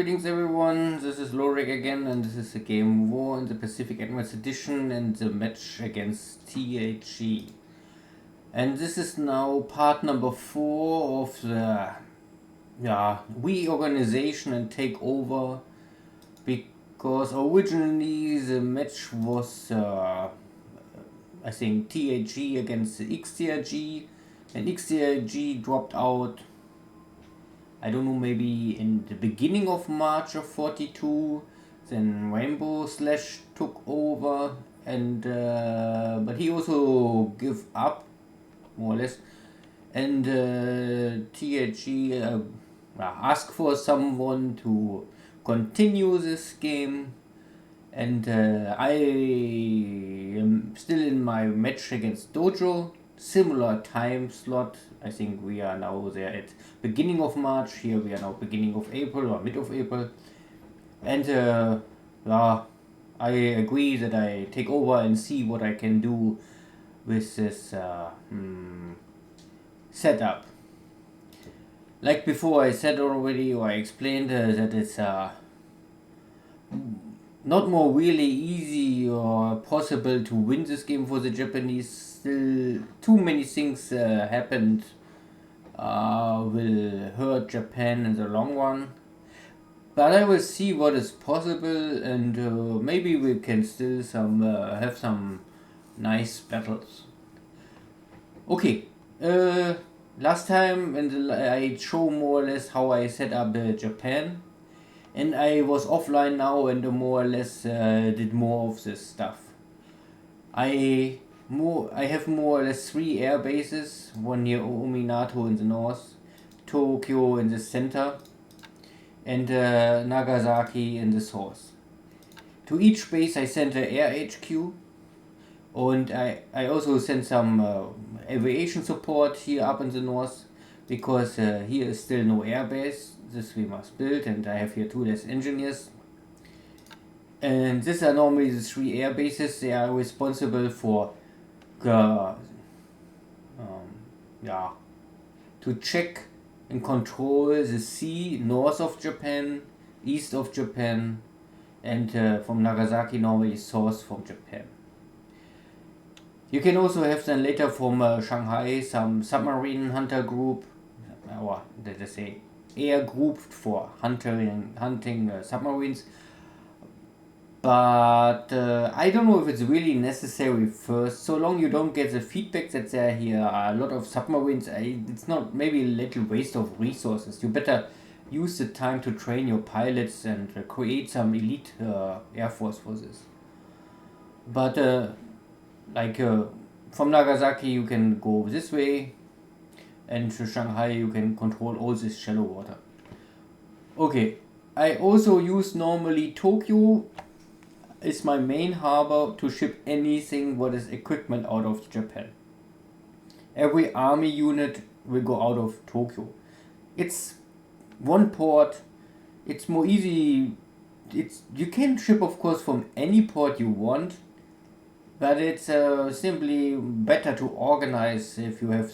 Greetings everyone, this is Lodrik again, and this is the game War in the Pacific Admirals Edition and the match against THG. And this is now part number 4 of the reorganization and takeover, because originally the match was I think THG against the XTHG, and XTHG dropped out, I don't know, maybe in the beginning of March of 42. Then Rainbow Slash took over, and but he also gave up more or less, and THG asked for someone to continue this game, and I am still in my match against Dojo. Similar time slot. I think we are now there at beginning of March. Here we are now beginning of April or mid of April. And I agree that I take over and see what I can do with this setup. Like before, I said already, or I explained that it's not more really easy or possible to win this game for the Japanese. Still, too many things happened will hurt Japan in the long run. But I will see what is possible, and maybe we can still have some nice battles. Okay, last time I show more or less how I set up Japan, and I was offline now and more or less did more of this stuff. I have more or less 3 air bases, one near Ominato in the north, Tokyo in the center, and Nagasaki in the south. To each base I sent an air HQ, and I also sent some aviation support here up in the north, because here is still no air base. This we must build, and I have here 2 less engineers. And these are normally the 3 air bases. They are responsible for to check and control the sea north of Japan, east of Japan, and from Nagasaki normally south from Japan. You can also have then later from Shanghai some submarine hunter group, or let us say air group for hunting submarines. But I don't know if it's really necessary first. So long you don't get the feedback that there here are a lot of submarines, it's not, maybe a little waste of resources. You better use the time to train your pilots and create some elite air force for this. But from Nagasaki you can go this way, and to Shanghai you can control all this shallow water. Okay, I also use normally Tokyo is my main harbor to ship anything what is equipment out of Japan. Every army unit will go out of Tokyo. It's one port, it's more easy. You can ship of course from any port you want, but it's simply better to organize if you have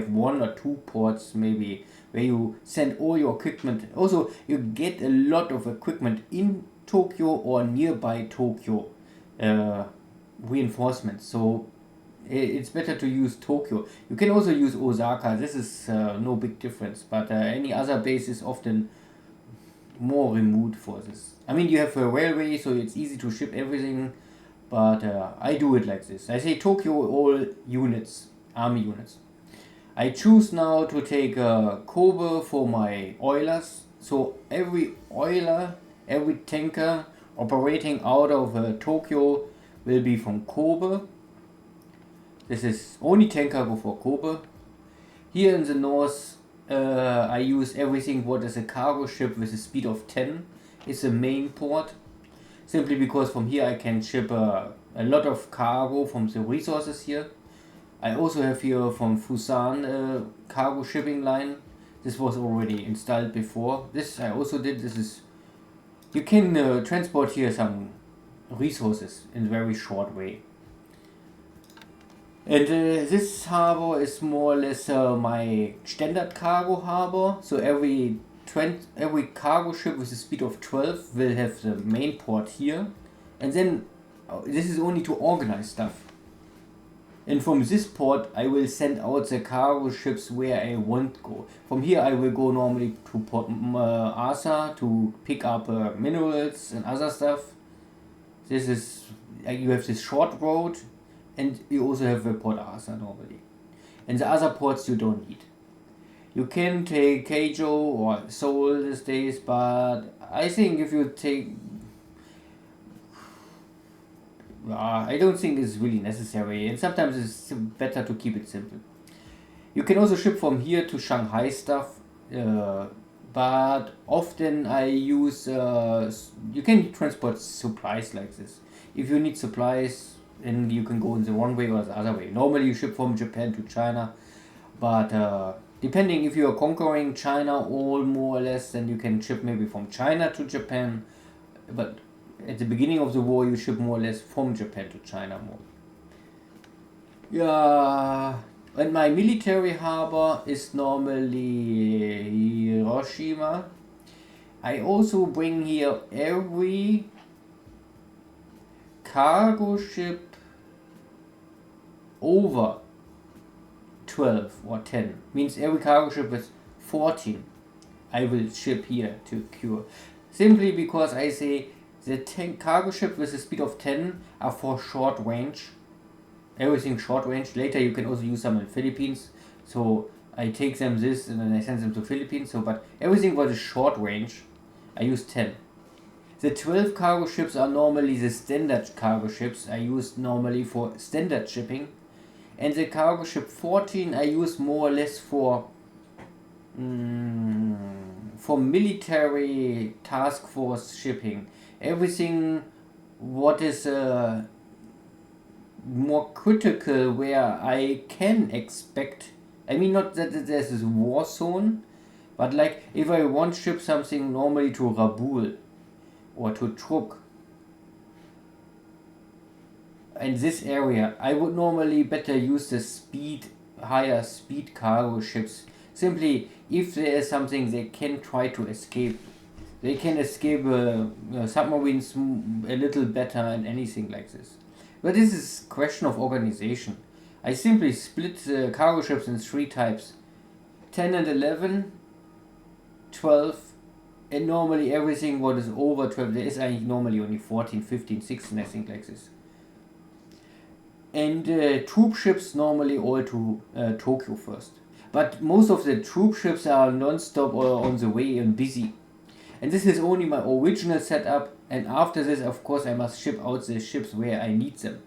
1 or 2 ports maybe where you send all your equipment. Also, you get a lot of equipment in Tokyo or nearby Tokyo reinforcements, so it's better to use Tokyo. You can also use Osaka. This is no big difference, but any other base is often more remote for this. I mean, you have a railway, so it's easy to ship everything, but I do it like this. I say Tokyo all units, army units. I choose now to take Kobe for my oilers, so every oiler, every tanker operating out of Tokyo will be from Kobe. This is only tanker go for Kobe. Here in the north I use everything what is a cargo ship with a speed of 10. It's the main port, simply because from here I can ship a lot of cargo from the resources here. I also have here from Fusan cargo shipping line. This was already installed before. This I also did. This is, you can transport here some resources in a very short way. And this harbor is more or less my standard cargo harbor. So every every cargo ship with a speed of 12 will have the main port here, and then this is only to organize stuff. And from this port I will send out the cargo ships where I want go. From here I will go normally to Port Arthur to pick up minerals and other stuff. This is, you have this short road, and you also have the Port Arthur normally. And the other ports you don't need. You can take Keijo or Seoul these days, but I think if you take... I don't think it's really necessary, and sometimes it's better to keep it simple. You can also ship from here to Shanghai stuff, but often I use... you can transport supplies like this. If you need supplies, then you can go in the one way or the other way. Normally you ship from Japan to China, but depending if you are conquering China all more or less, then you can ship maybe from China to Japan, but at the beginning of the war you ship more or less from Japan to China more. Yeah, and my military harbor is normally Hiroshima. I also bring here every cargo ship over 12 or 10, means every cargo ship with 14 I will ship here to cure. Simply because I say the 10 cargo ship with a speed of 10 are for short range. Everything short range. Later you can also use them in Philippines. So I take them this and then I send them to Philippines. So, but everything what is short range, I use 10. The 12 cargo ships are normally the standard cargo ships I use normally for standard shipping. And the cargo ship 14 I use more or less for military task force shipping. Everything what is more critical where I can expect, I mean not that there's this war zone, but like if I want to ship something normally to Rabul or to Truk, in this area I would normally better use the higher speed cargo ships. Simply if there is something they can try to escape. They can escape submarines a little better and anything like this. But this is question of organization. I simply split the cargo ships in 3 types. 10 and 11, 12, and normally everything what is over 12, there is eigentlich normally only 14, 15, 16, I think like this. And troop ships normally all to Tokyo first. But most of the troop ships are non-stop or on the way and busy. And this is only my original setup, and after this of course I must ship out the ships where I need them.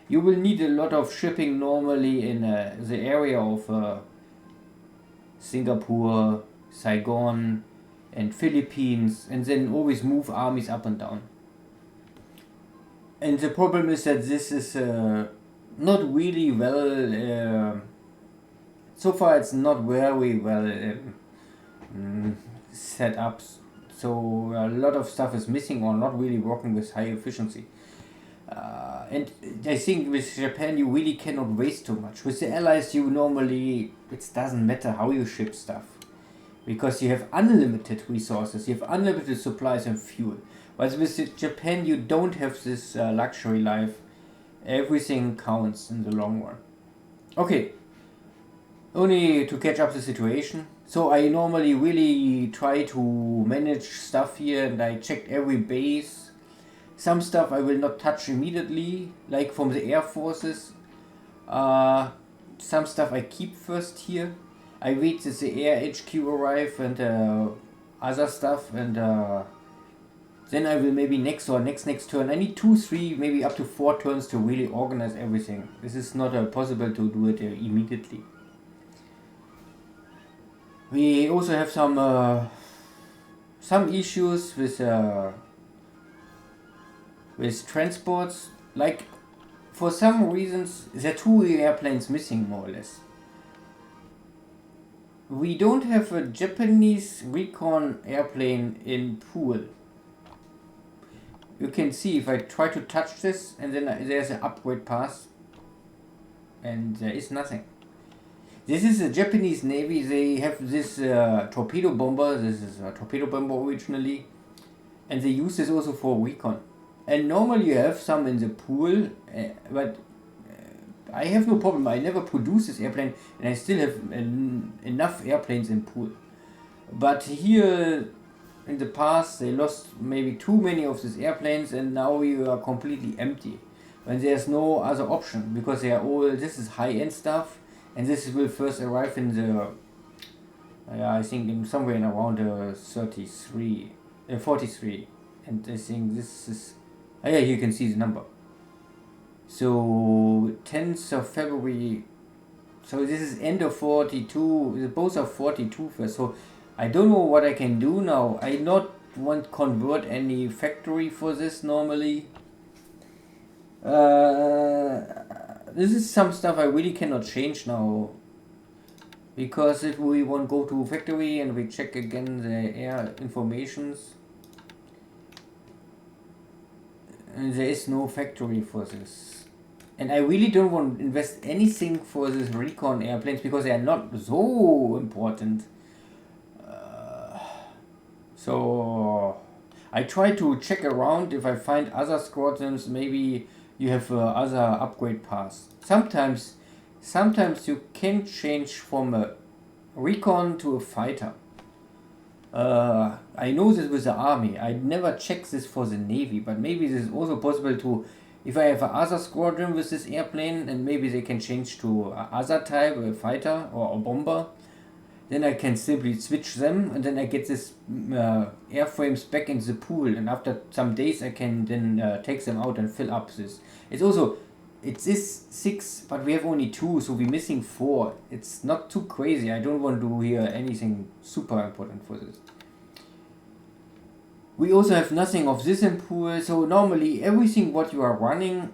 You will need a lot of shipping normally in the area of Singapore, Saigon and Philippines, and then always move armies up and down. And the problem is that this is not really well, so far it's not very well set up. So a lot of stuff is missing or not really working with high efficiency. And I think with Japan you really cannot waste too much. With the allies you normally, it doesn't matter how you ship stuff. Because you have unlimited resources, you have unlimited supplies and fuel. But with Japan you don't have this luxury life. Everything counts in the long run. Okay, only to catch up the situation. So I normally really try to manage stuff here, and I checked every base. Some stuff I will not touch immediately, like from the air forces. Some stuff I keep first here. I wait that the air HQ arrive and other stuff, and then I will maybe next turn. I need 2, 3, maybe up to 4 turns to really organize everything. This is not possible to do it immediately. We also have some issues with transports. Like for some reasons there are 2 airplanes missing more or less. We don't have a Japanese recon airplane in pool. You can see if I try to touch this, and then there's an upgrade path, and there is nothing. This is the Japanese Navy. They have this torpedo bomber. This is a torpedo bomber originally, and they use this also for recon. And normally you have some in the pool, but I have no problem. I never produce this airplane, and I still have enough airplanes in pool. But here in the past they lost maybe too many of these airplanes, and now you are completely empty. When there's no other option, because they are all, this is high-end stuff, and this will first arrive in the, I think in somewhere in around 43, 43, and I think this is, yeah, you can see the number. So 10th of February, so this is end of 42, both are 42 first, so I don't know what I can do now. I not want convert any factory for this normally. This is some stuff I really cannot change now, because if we want go to factory and we check again the air informations, and there is no factory for this, and I really don't want to invest anything for this recon airplanes because they are not so important. So I try to check around if I find other squadrons. Maybe you have other upgrade paths. Sometimes you can change from a recon to a fighter. I know this with the army. I never check this for the navy, but maybe this is also possible to, if I have other squadron with this airplane, and maybe they can change to other type, a fighter or a bomber. Then I can simply switch them, and then I get this airframes back in the pool, and after some days I can then take them out and fill up this. It's also, it's this 6, but we have only 2, so we're missing 4. It's not too crazy. I don't want to do here anything super important for this. We also have nothing of this in pool, so normally everything what you are running,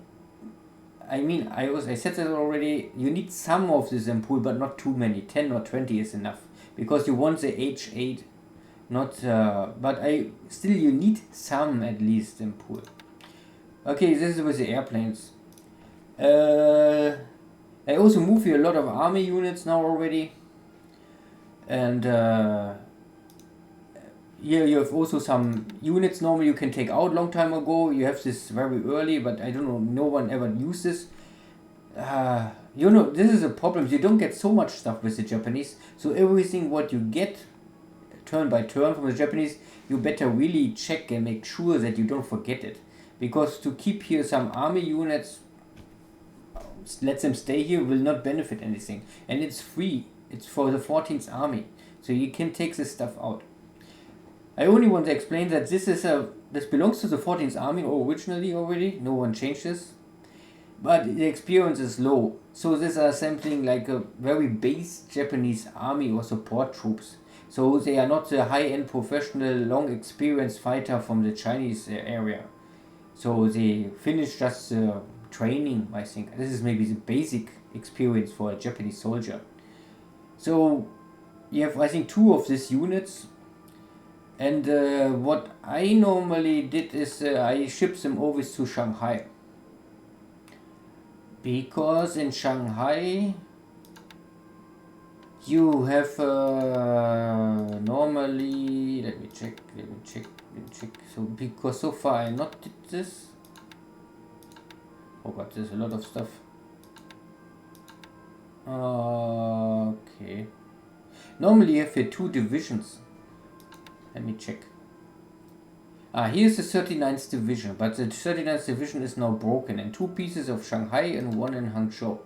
I mean, I said that already, you need some of this in pool, but not too many. 10 or 20 is enough, because you want the H8, not, but you need some at least in pool. Okay, this is with the airplanes. I also move here a lot of army units now already, and here you have also some units normally you can take out long time ago. You have this very early, but I don't know, no one ever used this. You know, this is a problem. You don't get so much stuff with the Japanese, so everything what you get turn by turn from the Japanese, you better really check and make sure that you don't forget it. Because to keep here some army units, let them stay here, will not benefit anything. And it's free. It's for the 14th Army. So you can take this stuff out. I only want to explain that this belongs to the 14th Army originally already. No one changed this. But the experience is low. So these are something like a very base Japanese army or support troops. So they are not the high-end professional, long experienced fighter from the Chinese area. So they finish just training, I think. This is maybe the basic experience for a Japanese soldier. So you have, I think, 2 of these units. And what I normally did is I ship them over to Shanghai. Because in Shanghai you have normally, let me check. So because so far I not did this. Oh god, there's a lot of stuff. Okay. Normally you have here 2 divisions. Let me check. Here's the 39th division, but the 39th division is now broken in 2 pieces of Shanghai and 1 in Hangzhou.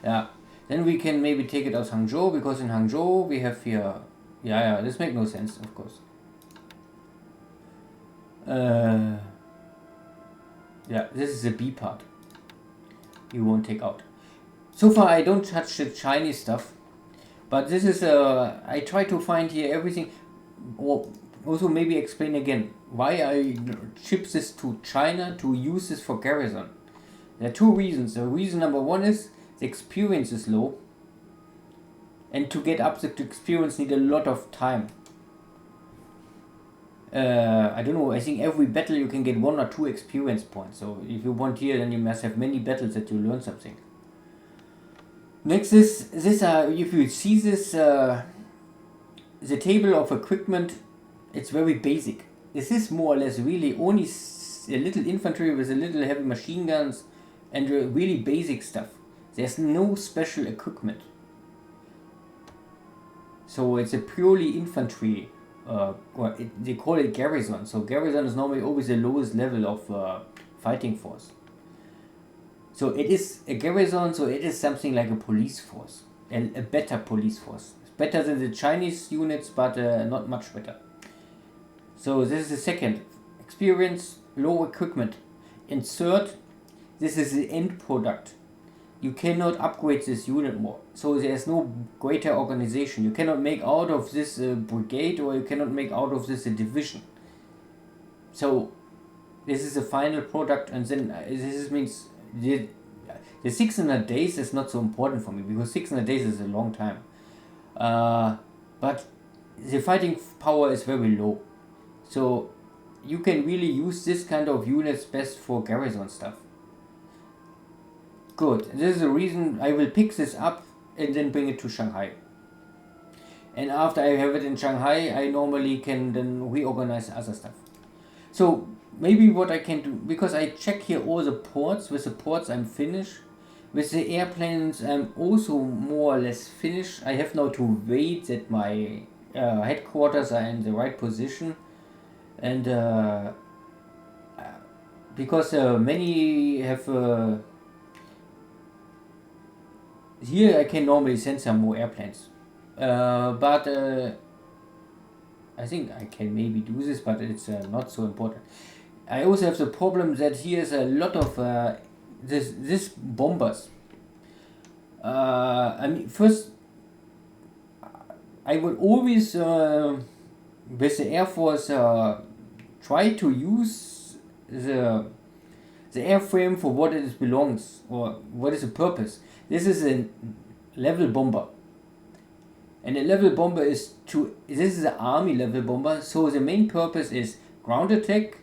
Yeah, then we can maybe take it as Hangzhou, because in Hangzhou we have here, yeah, this makes no sense, of course. Yeah, this is the B part. You won't take out. So far I don't touch the Chinese stuff, but this is I try to find here everything. Or also maybe explain again why I ship this to China to use this for garrison. There are 2 reasons. The reason number 1 is the experience is low, and to get up the experience need a lot of time. I don't know, I think every battle you can get 1 or 2 experience points. So if you want here, then you must have many battles that you learn something. Next is this. If you see this, the table of equipment, it's very basic. This is more or less really only a little infantry with a little heavy machine guns and really basic stuff. There's no special equipment. So it's a purely infantry, they call it garrison. So garrison is normally always the lowest level of fighting force. So it is a garrison, so it is something like a police force, and a better police force. It's better than the Chinese units, but not much better. So this is the second. Experience, low equipment. And third, this is the end product. You cannot upgrade this unit more. So there's no greater organization. You cannot make out of this a brigade, or you cannot make out of this a division. So this is the final product, and then this means the 600 days is not so important for me, because 600 days is a long time. But the fighting power is very low. So you can really use this kind of units best for garrison stuff. Good. This is the reason I will pick this up and then bring it to Shanghai. And after I have it in Shanghai, I normally can then reorganize other stuff. So maybe what I can do, because I check here all the ports. With the ports I'm finished. With the airplanes I'm also more or less finished. I have now to wait that my headquarters are in the right position. And because many have... here I can normally send some more airplanes. But I think I can maybe do this, but it's not so important. I also have the problem that here's a lot of this bombers. I mean, first, I would always with the Air Force try to use the airframe for what it belongs, or what is the purpose. This is a level bomber. And a level bomber is this is an army level bomber, so the main purpose is ground attack,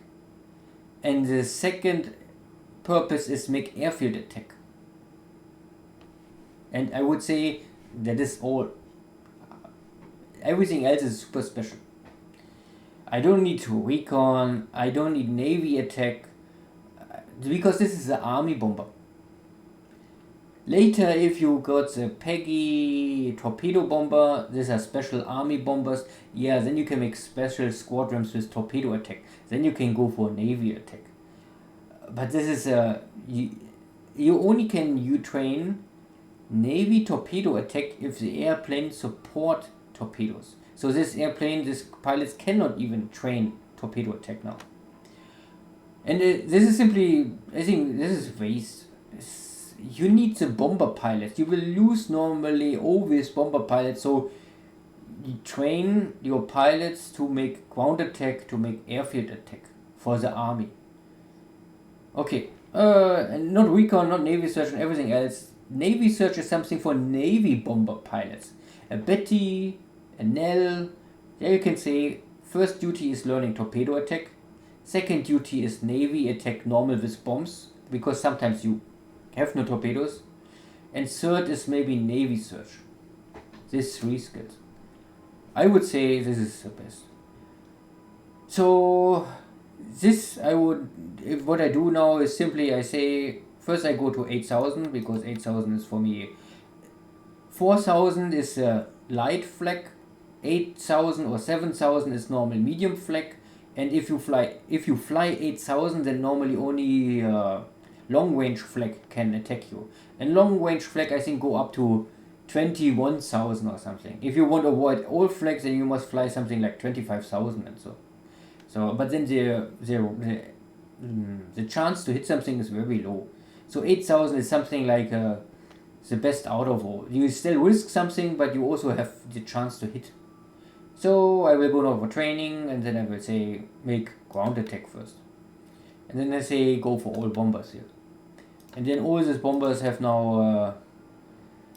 and the second purpose is make airfield attack. And I would say that is all. Everything else is super special. I don't need to recon, I don't need navy attack, because this is an army bomber. Later, if you got the Peggy torpedo bomber, these are special army bombers, yeah, then you can make special squadrons with torpedo attack. Then you can go for navy attack. But this is you only can train navy torpedo attack if the airplane support torpedoes. So this pilots cannot even train torpedo attack now. And this is simply, I think this is waste. You need the bomber pilots. You will lose normally always bomber pilots, so you train your pilots to make ground attack, to make airfield attack for the army. Okay, not recon, not navy search and everything else. Navy search is something for navy bomber pilots. A Betty, a Nell, there you can say first duty is learning torpedo attack, second duty is navy attack normal with bombs, because sometimes you have no torpedoes, and third is maybe navy search. These three skills. I would say this is the best. So this what I do now is simply I say first I go to 8,000, because 8,000 is for me. 4,000 is a light flag, 8,000 or 7,000 is normal medium flag, and if you fly 8,000, then normally only long range flag can attack you. And long range flag I think go up to 21,000 or something. If you want to avoid all flags, then you must fly something like 25,000 and so. But then the chance to hit something is very low. So 8,000 is something like the best out of all. You still risk something, but you also have the chance to hit. So I will go now for training, and then I will say make ground attack first. And then I say go for all bombers here. And then all these bombers have now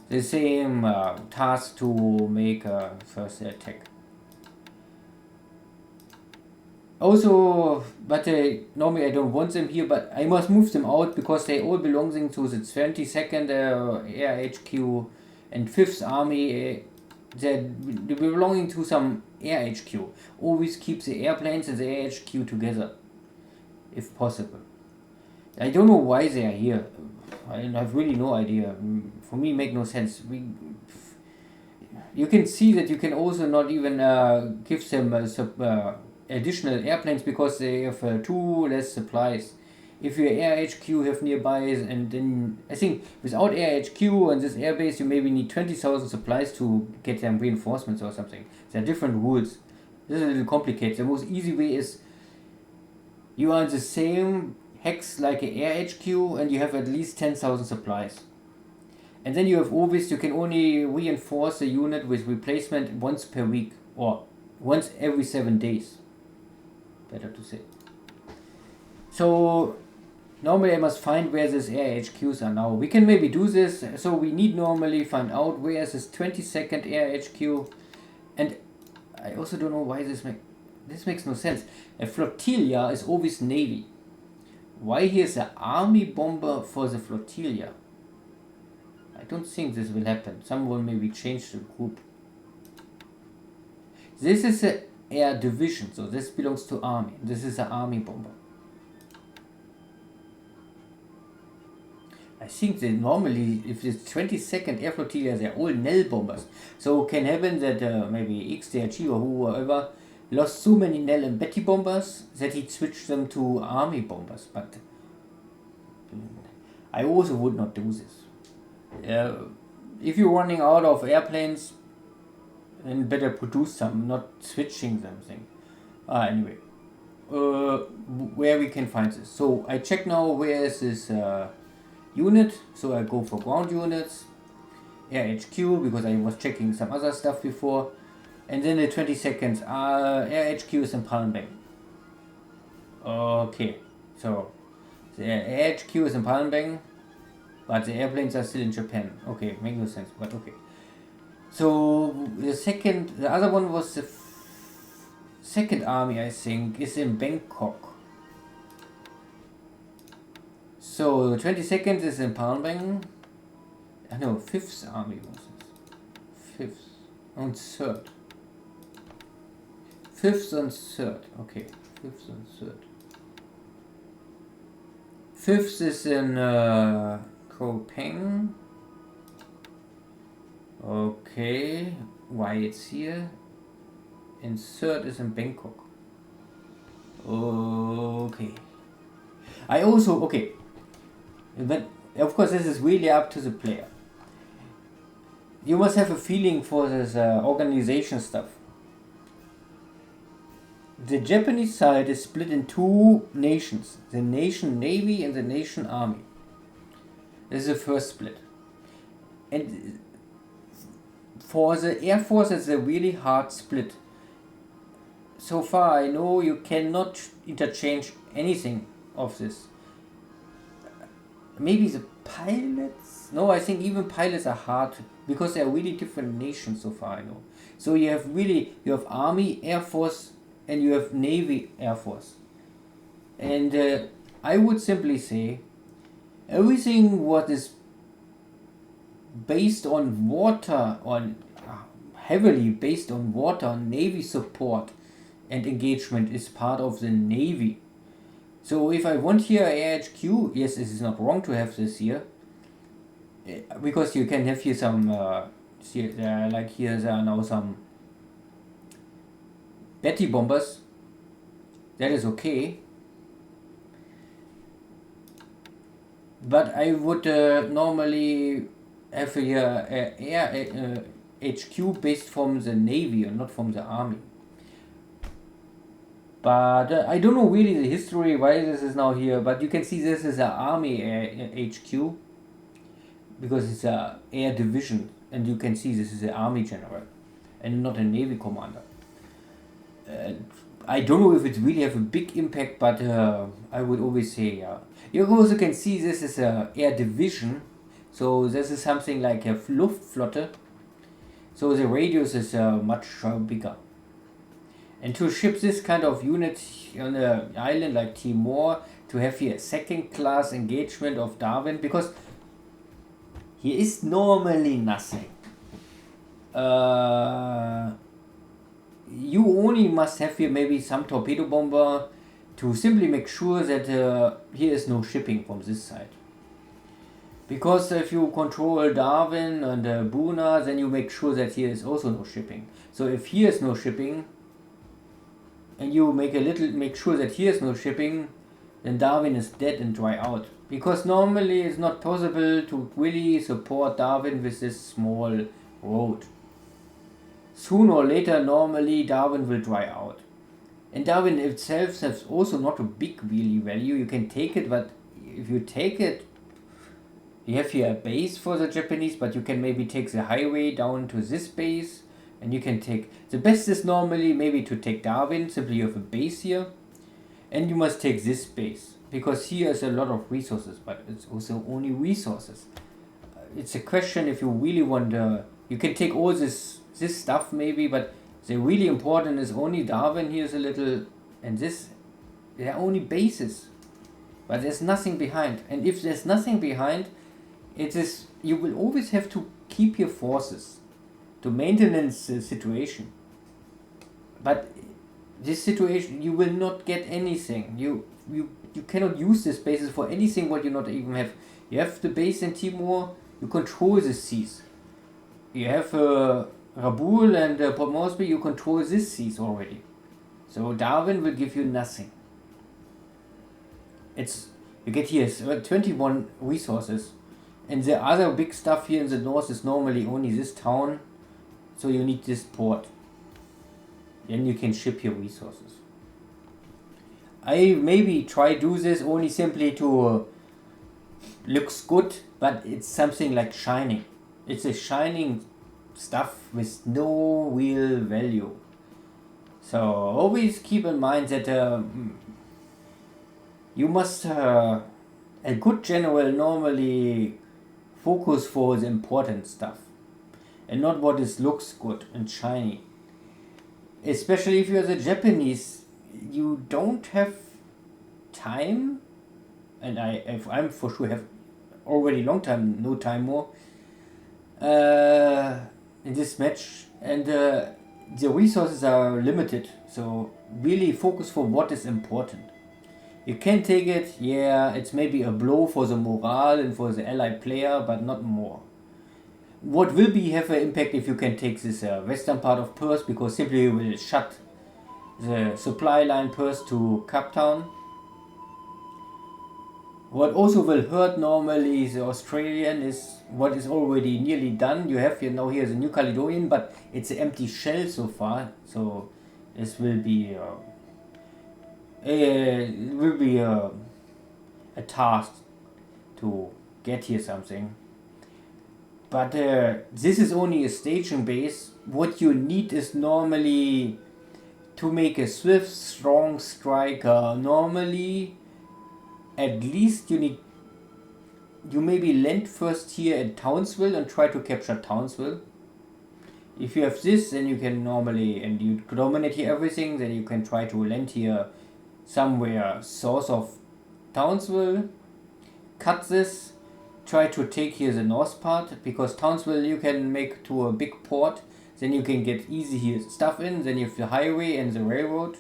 the same task to make first attack. Also, but normally I don't want them here, but I must move them out because they all belonging to the 22nd Air HQ And 5th Army, they're belonging to some air HQ. Always keep the airplanes and the air HQ together, if possible. I don't know why they are here. I have really no idea. For me, make no sense. You can see that you can also not even give them additional airplanes because they have 2 less supplies. If your air HQ have nearby, and then I think without air HQ and this airbase, you maybe need 20,000 supplies to get them reinforcements or something. There are different rules. This is a little complicated. The most easy way is you are in the same hex like an air HQ and you have at least 10,000 supplies. And then you have always, you can only reinforce the unit with replacement once per week or once every 7 days. Better to say. So normally I must find where these air HQs are now. We can maybe do this. So we need normally find out where is this 22nd air HQ. And I also don't know why this makes no sense. A flotilla is always Navy. Why here's an army bomber for the flotilla? I don't think this will happen. Someone maybe change the group. This is an air division, so this belongs to army. This is an army bomber. I think that normally, if it's 22nd Air Flotilla, they're all Nell bombers. So it can happen that maybe THG or whoever lost so many Nell and Betty bombers that he switched them to army bombers. But I also would not do this. If you're running out of airplanes, then better produce some, not switching something. Anyway, where we can find this. So I check now where is this unit. So I go for ground units, air HQ, because I was checking some other stuff before. And then the 22nd air HQ is in Palmbang. Okay, so the air HQ is in Palmbang, but the airplanes are still in Japan. Okay, makes no sense, but okay. So the other one was the second army, I think, is in Bangkok. So 22nd is in Palmbang. No, 5th army was it. 5th and 3rd. 5th and 3rd. Okay, 5th and 3rd. 5th is in Koh Peng. Okay, why it's here? And 3rd is in Bangkok. Okay. But of course, this is really up to the player. You must have a feeling for this organization stuff. The Japanese side is split in 2 nations: the nation Navy and the nation Army. This is the first split. And for the Air Force, it's a really hard split. So far, I know you cannot interchange anything of this. Maybe the pilots? No, I think even pilots are hard because they are really different nations so far, I know. So you have Army, Air Force, and you have Navy, Air Force. And I would simply say everything what is based on water, heavily based on water, Navy support and engagement is part of the Navy. So if I want here AHQ, yes, it is not wrong to have this here, because you can have here some, like here there are now some Betty bombers. That is okay. But I would normally have here air HQ based from the Navy and not from the Army. But I don't know really the history why this is now here, but you can see this is an Army HQ because it's a air division, and you can see this is an Army general and not a Navy commander. I don't know if it really have a big impact, but I would always say yeah. You also can see this is a air division, so this is something like a Luftflotte. So the radius is much bigger. And to ship this kind of unit on an island like Timor, to have here a second class engagement of Darwin, because here is normally nothing. uh, you only must have here maybe some torpedo bomber to simply make sure that here is no shipping from this side. Because if you control Darwin and Buna, then you make sure that here is also no shipping. So if here is no shipping, and you make sure that here is no shipping, then Darwin is dead and dry out. Because normally it's not possible to really support Darwin with this small road. Sooner or later, normally Darwin will dry out. And Darwin itself has also not a big really value. You can take it, but if you take it, you have here a base for the Japanese, but you can maybe take the highway down to this base, and you can take, the best is normally maybe to take Darwin, simply you have a base here, and you must take this base, because here is a lot of resources, but it's also only resources. It's a question if you really want, you can take all this stuff maybe, but the really important is only Darwin here is a little, and this, they are only bases, but there's nothing behind. And if there's nothing behind, it is, you will always have to keep your forces to maintenance the situation. But this situation, you will not get anything. You cannot use this bases for anything what you not even have. You have the base in Timor, you control the seas. You have Rabaul and Port Moresby, you control this seas already. So Darwin will give you nothing. You get here 21 resources. And the other big stuff here in the north is normally only this town. So you need this port. Then you can ship your resources. I maybe try do this only simply to looks good, but it's something like shining. It's a shining stuff with no real value. So always keep in mind that you must, a good general normally focus for the important stuff and not what is looks good and shiny. Especially if you're the Japanese, you don't have time, and I'm for sure have already long time, no time more in this match, and the resources are limited, so really focus for what is important. You can take it, yeah, it's maybe a blow for the morale and for the allied player, but not more. What will be have an impact if you can take this western part of Perth, because simply you will shut the supply line Perth to Cape Town. What also will hurt normally the Australian is what is already nearly done. You have here now here the New Caledonian, but it's an empty shell so far. So this will be a task to get here something. But this is only a staging base. What you need is normally to make a swift, strong striker. Normally, at least you maybe land first here at Townsville and try to capture Townsville. If you have this, then you can normally, and you dominate here everything, then you can try to land here somewhere south of Townsville, cut this, try to take here the north part, because Townsville you can make to a big port, then you can get easy here stuff in, then you have the highway and the railroad,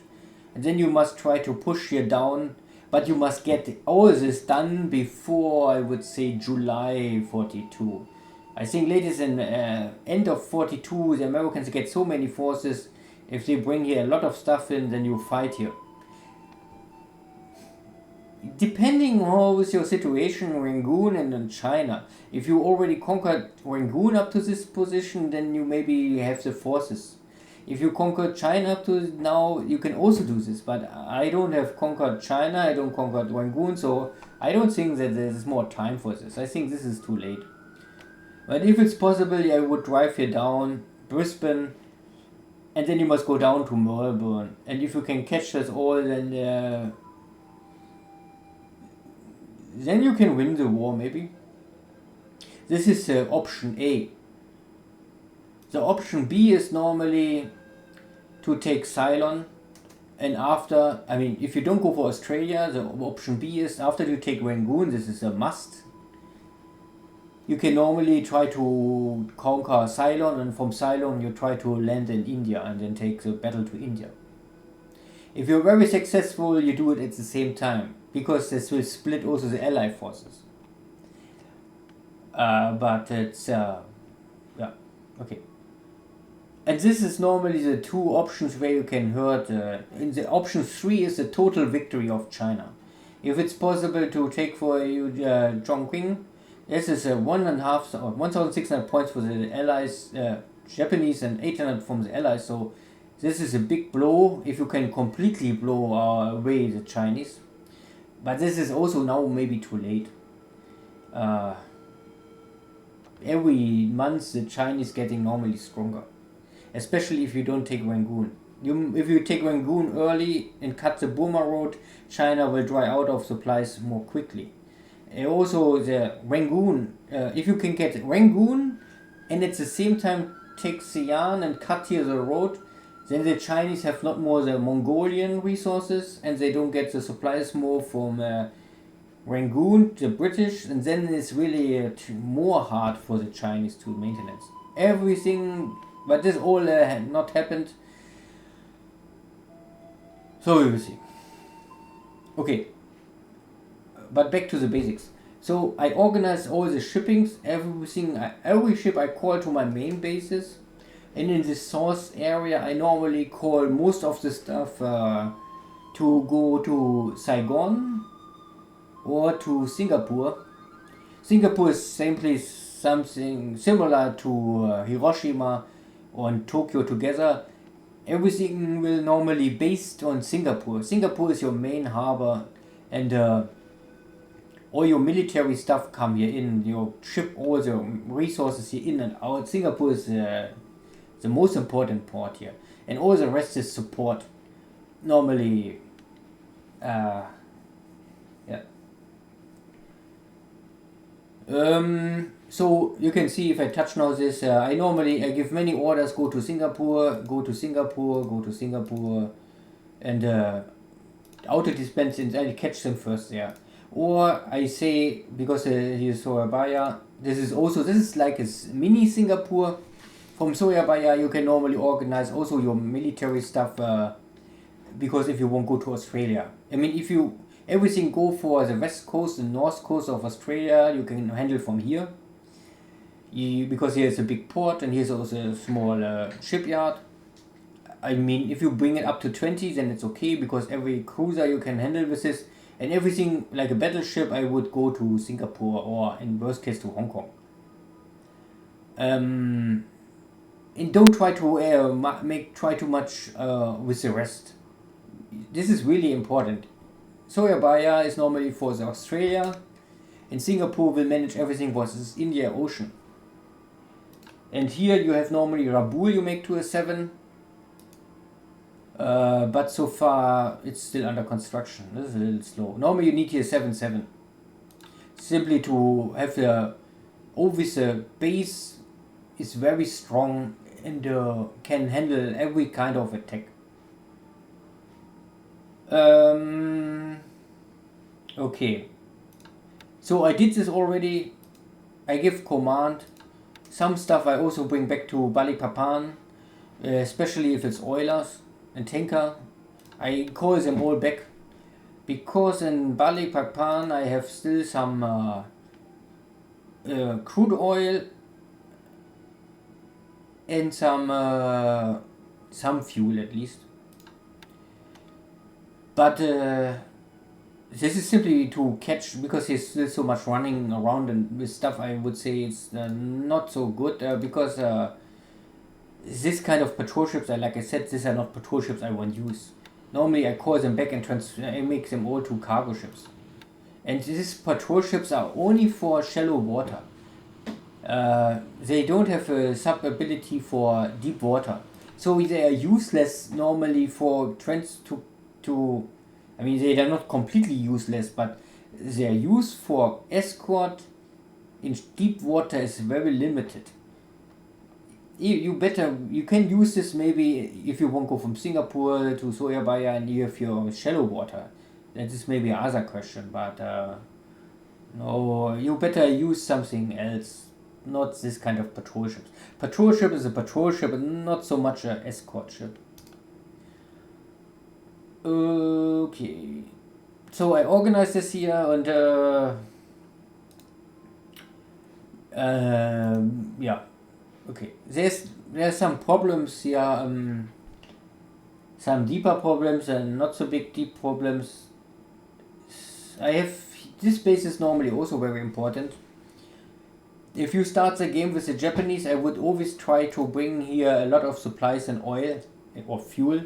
and then you must try to push here down, but you must get all this done before, I would say, July 42. I think latest in end of 42, the Americans get so many forces, if they bring here a lot of stuff in, then you fight here. Depending on with your situation, Rangoon and in China, if you already conquered Rangoon up to this position, then you maybe have the forces. If you conquered China up to now, you can also do this, but I don't have conquered China, I don't conquered Rangoon, so I don't think that there's more time for this. I think this is too late. But if it's possible, I would drive here down Brisbane, and then you must go down to Melbourne. And if you can catch this all, then you can win the war, maybe. This is option A. The option B is normally to take Ceylon, and after, I mean, if you don't go for Australia, the option B is after you take Rangoon, this is a must. you can normally try to conquer Ceylon, and from Ceylon you try to land in India and then take the battle to India. If you're very successful, you do it at the same time, because this will split also the Allied forces. But it's yeah, okay. And this is normally the two options where you can hurt. In the option 3 is the total victory of China. If it's possible to take for you Chongqing, this is 1,600 points for the Allies, Japanese, and 800 from the Allies. So this is a big blow if you can completely blow away the Chinese. But this is also now maybe too late. Every month the Chinese getting normally stronger, especially if you don't take Rangoon. If you take Rangoon early and cut the Burma road, China will dry out of supplies more quickly. Also the Rangoon, if you can get Rangoon and at the same time take Xi'an and cut here the road, then the Chinese have not more the Mongolian resources and they don't get the supplies more from Rangoon, the British, and then it's really more hard for the Chinese to maintenance. Everything, but this all had not happened. So we will see. Okay, but back to the basics. So I organize all the shippings, every ship I call to my main bases, and in the source area I normally call most of the stuff to go to Saigon or to Singapore. Singapore is simply something similar to Hiroshima or Tokyo together. Everything will normally based on Singapore. Singapore is your main harbor, and all your military stuff come here in. Your ship all the resources here in and out. Singapore is the most important port here, and all the rest is support. Normally, yeah. So you can see if I touch now this, I give many orders, go to Singapore, and auto dispense and I catch them first there. Or I say, because here's Surabaya, this is like a mini Singapore. From Surabaya you can normally organize also your military stuff, because if you won't go to Australia. I mean, if you everything go for the west coast and north coast of Australia, you can handle from here. Because here's a big port and here's also a small shipyard. I mean, if you bring it up to 20, then it's okay, because every cruiser you can handle with this, and everything like a battleship I would go to Singapore or in worst case to Hong Kong. And don't try to try too much with the rest. This is really important. Surabaya is normally for the Australia, and Singapore will manage everything for this India Ocean. And here you have normally Rabaul, you make to a 7, but so far it's still under construction. This is a little slow. Normally you need here 7-7, simply to have always the base is very strong and can handle every kind of attack. Okay, so I did this already. I give command. Some stuff I also bring back to Balikpapan, especially if it's oilers and tanker. I call them all back, because in Balikpapan I have still some crude oil and some fuel at least. But this is simply to catch, because there's still so much running around and with stuff. I would say it's not so good, because this kind of patrol ships, like I said, these are not patrol ships I won't use. Normally I call them back and I make them all to cargo ships. And these patrol ships are only for shallow water. They don't have a sub ability for deep water, so they are useless normally for I mean, they are not completely useless, but their use for escort in deep water is very limited. You can use this maybe if you won't go from Singapore to Surabaya and you have your shallow water. That is maybe another question, but no, you better use something else. not this kind of patrol ships. Patrol ship is a patrol ship and not so much an escort ship. Okay, so I organized this here, and yeah, okay. There's some problems here, some deeper problems and not so big deep problems. This base is normally also very important. If you start the game with the Japanese, I would always try to bring here a lot of supplies and oil or fuel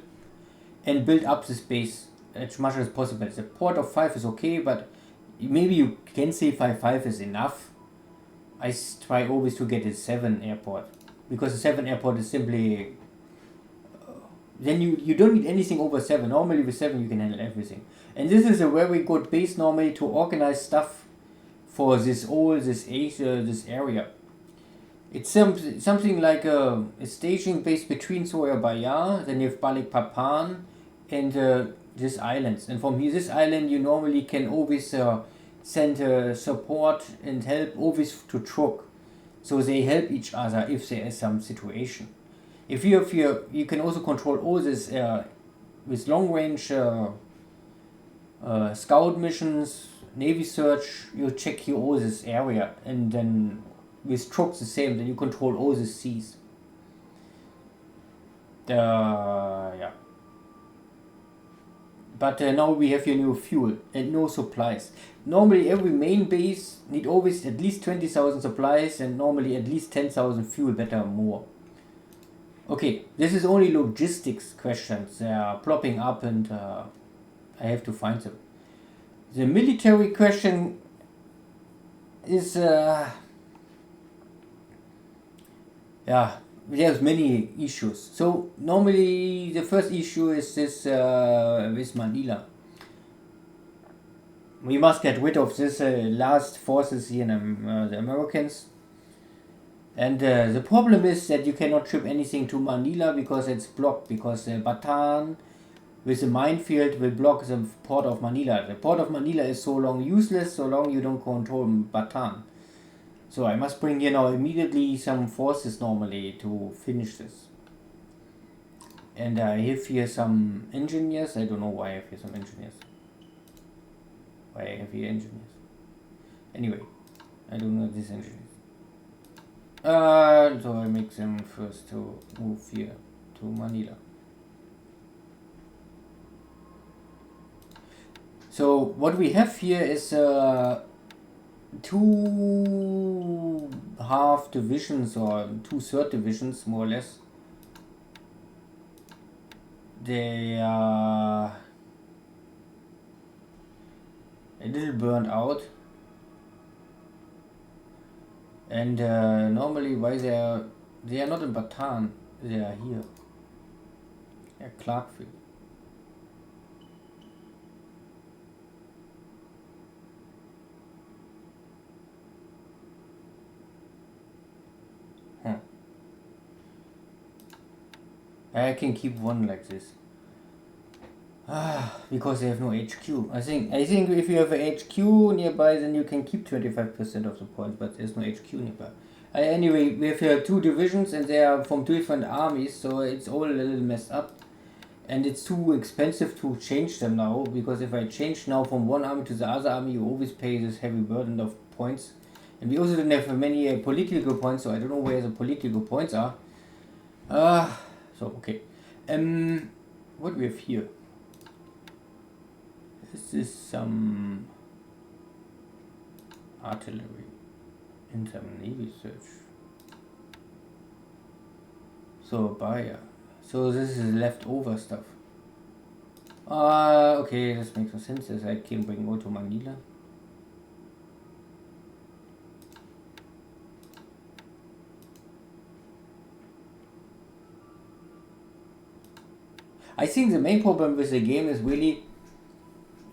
and build up this base as much as possible. The port of 5 is okay, but maybe you can say 5 is enough. I try always to get a 7 airport, because the 7 airport is simply then you don't need anything over 7. Normally with 7 you can handle everything, and this is a very good base normally to organize stuff for this area. It's something like a staging base between Surabaya, then you have Balikpapan, and this islands. And from here, this island, you normally can always send support and help always to Truk, so they help each other if there is some situation. If you have you can also control all this with long range scout missions, navy search. You check here all this area, and then with Truk the same. Then you control all the seas. Yeah. But now we have here no fuel and no supplies. Normally every main base need always at least 20,000 supplies, and normally at least 10,000 fuel, better more. Okay, this is only logistics questions. They are plopping up, and I have to find them. The military question is yeah, there's many issues. So normally the first issue is this with Manila. We must get rid of this last forces here in the Americans. And the problem is that you cannot ship anything to Manila because it's blocked, because Bataan with the minefield will block the port of Manila. The port of Manila is so long useless, so long you don't control Bataan. So I must bring here now immediately some forces normally to finish this. And I have here some engineers. I don't know why I have here some engineers. Why I have here engineers. Anyway, I don't know these engineers. So I make them first to move here to Manila. So what we have here is 2 half divisions or 2/3 divisions, more or less. They are a little burned out, and normally why they are not in Bataan, they are here. Yeah, Clarkfield. I can keep one like this. Because they have no HQ. I think if you have a HQ nearby, then you can keep 25% of the points, but there's no HQ nearby. Anyway, we have here 2 divisions, and they are from 2 different armies, so it's all a little messed up. And it's too expensive to change them now, because if I change now from one army to the other army, you always pay this heavy burden of points. And we also don't have many political points, so I don't know where the political points are. So okay. What we have here? This is some artillery and some navy search. So buyer. So this is leftover stuff. Okay, this makes no sense. As I can bring more to Manila. I think the main problem with the game is really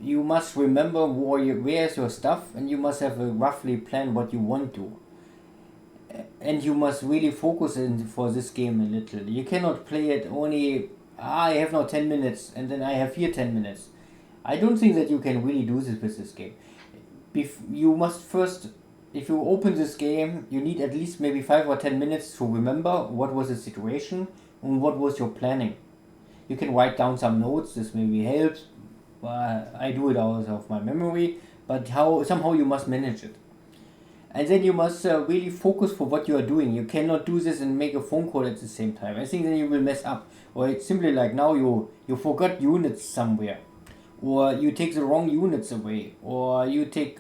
you must remember where's your stuff, and you must have a roughly plan what you want to. And you must really focus for this game a little. You cannot play it only, I have now 10 minutes and then I have here 10 minutes. I don't think that you can really do this with this game. You must first if you open this game, you need at least maybe 5 or 10 minutes to remember what was the situation and what was your planning. You can write down some notes, this maybe helps. I do it out of my memory, but somehow you must manage it. And then you must really focus for what you are doing. You cannot do this and make a phone call at the same time. I think then you will mess up. Or it's simply like now you forgot units somewhere. Or you take the wrong units away. Or you take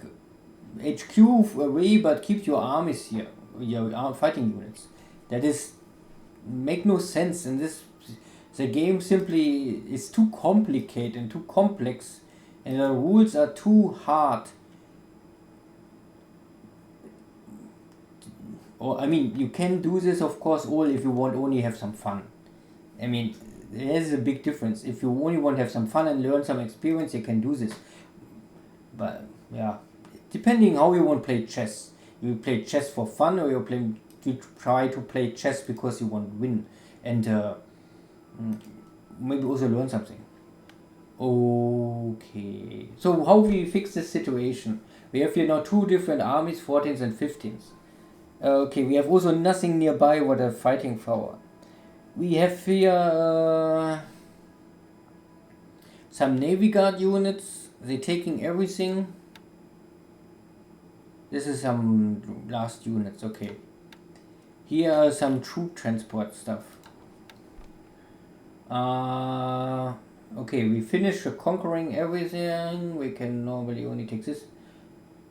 HQ away but keep your armies here. Your fighting units. That is make no sense. And the game simply is too complicated and too complex. And the rules are too hard. Or, I mean, you can do this, of course, all if you want only have some fun. I mean, there's a big difference. If you only want to have some fun and learn some experience, you can do this. But, yeah, depending how you want to play chess. You play chess for fun, or you try to play chess because you want to win. And maybe also learn something. Okay. So, how we fix this situation? We have here now two different armies, 14s and 15s. Okay, we have also nothing nearby what a fighting power. We have here some Navy Guard units. They're taking everything. This is some last units, okay. Here are some troop transport stuff. Okay, we finished conquering everything. We can normally only take this.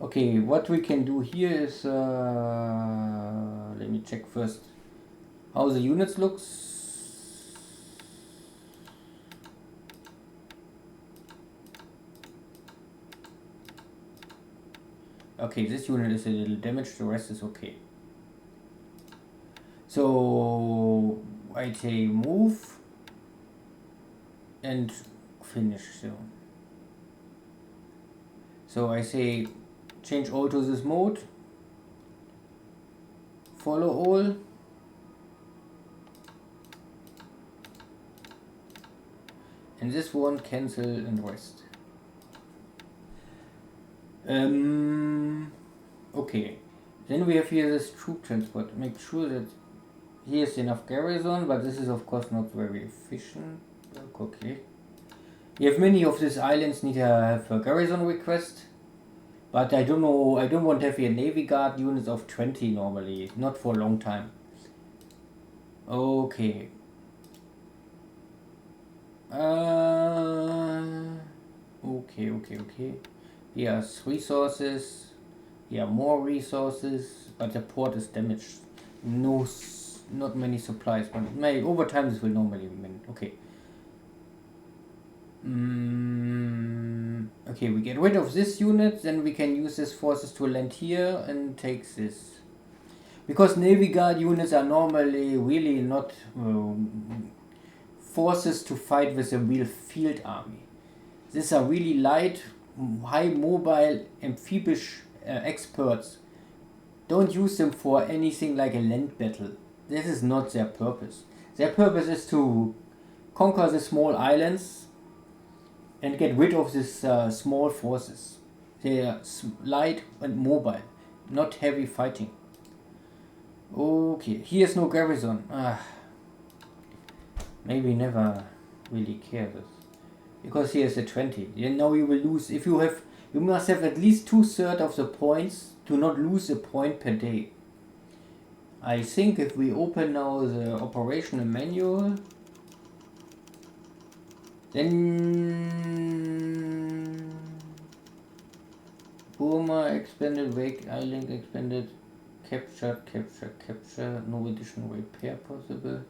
Okay, what we can do here is, let me check first how the units looks. Okay, this unit is a little damaged, the rest is okay. So I say move and finish. So I say change all to this mode, follow all, and this one cancel and rest. Okay, then we have here this troop transport. Make sure that here's enough garrison, but this is of course not very efficient. Okay, we have many of these islands need to have a garrison request. But I don't know, I don't want to have here Navy Guard units of 20 normally, not for a long time. Okay. Okay. Here's resources. Here more resources, but the port is damaged. No, not many supplies, but over time this will normally remain. Okay. Okay, we get rid of this unit, then we can use these forces to land here and take this. Because Navy Guard units are normally really not forces to fight with a real field army. These are really light, high mobile, amphibious experts. Don't use them for anything like a land battle. This is not their purpose. Their purpose is to conquer the small islands and get rid of these small forces. They are light and mobile, not heavy fighting. Okay, here's no garrison. Maybe never really care this. Because here's a 20. Now you will lose, if you have, you must have at least 2/3 of the points to not lose a point per day. I think if we open now the operational manual, then Burma expanded, Wake Island expanded, capture, no additional repair possible.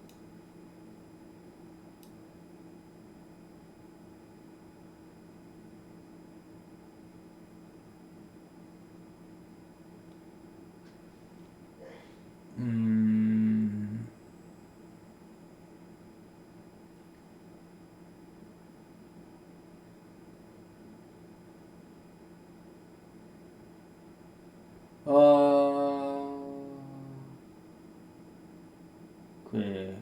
Okay.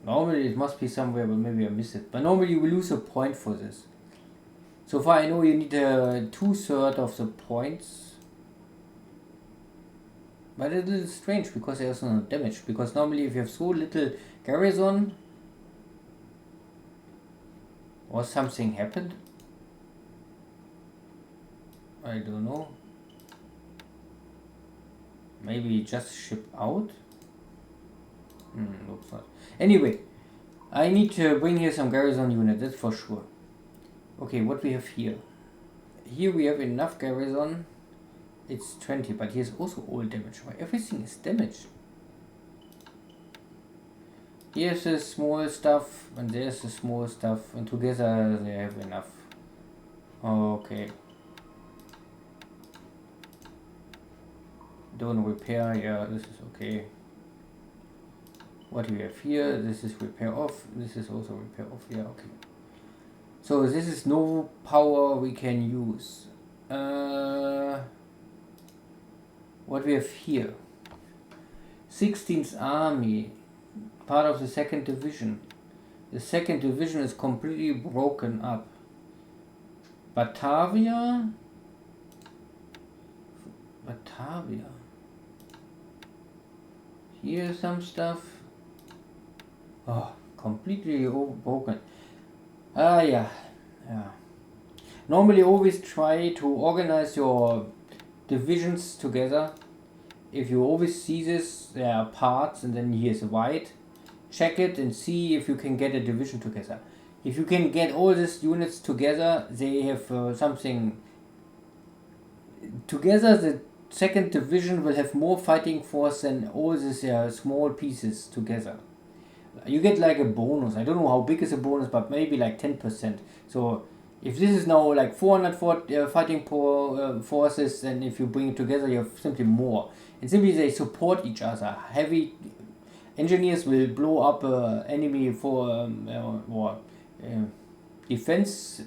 Normally it must be somewhere, but maybe I miss it. But normally you will lose a point for this. So far I know you need 2/3 of the points. But it is strange because there's no damage. Because normally if you have so little garrison, or something happened, I don't know. Maybe just ship out? Looks not. Anyway, I need to bring here some garrison unit, that's for sure. Okay, what we have here? Here we have enough garrison. It's 20, but here's also all damage. Why everything is damaged? Here's the small stuff, and there's the small stuff, and together they have enough. Okay. Don't repair, yeah, this is okay. What we have here, this is repair off, this is also repair off, yeah, okay. So this is no power we can use. What we have here? 16th Army, part of the 2nd Division. The 2nd Division is completely broken up. Batavia. Here's some stuff. Oh, completely broken. Yeah. Normally always try to organize your divisions together. If you always see this, there are parts and then here's white. Check it and see if you can get a division together. If you can get all these units together, they have something together. The 2nd Division will have more fighting force than all these small pieces together. You get like a bonus. I don't know how big is a bonus, but maybe like 10%. So if this is now like 400 fighting forces, and if you bring it together, you have simply more. And simply they support each other. Heavy engineers will blow up enemy for defense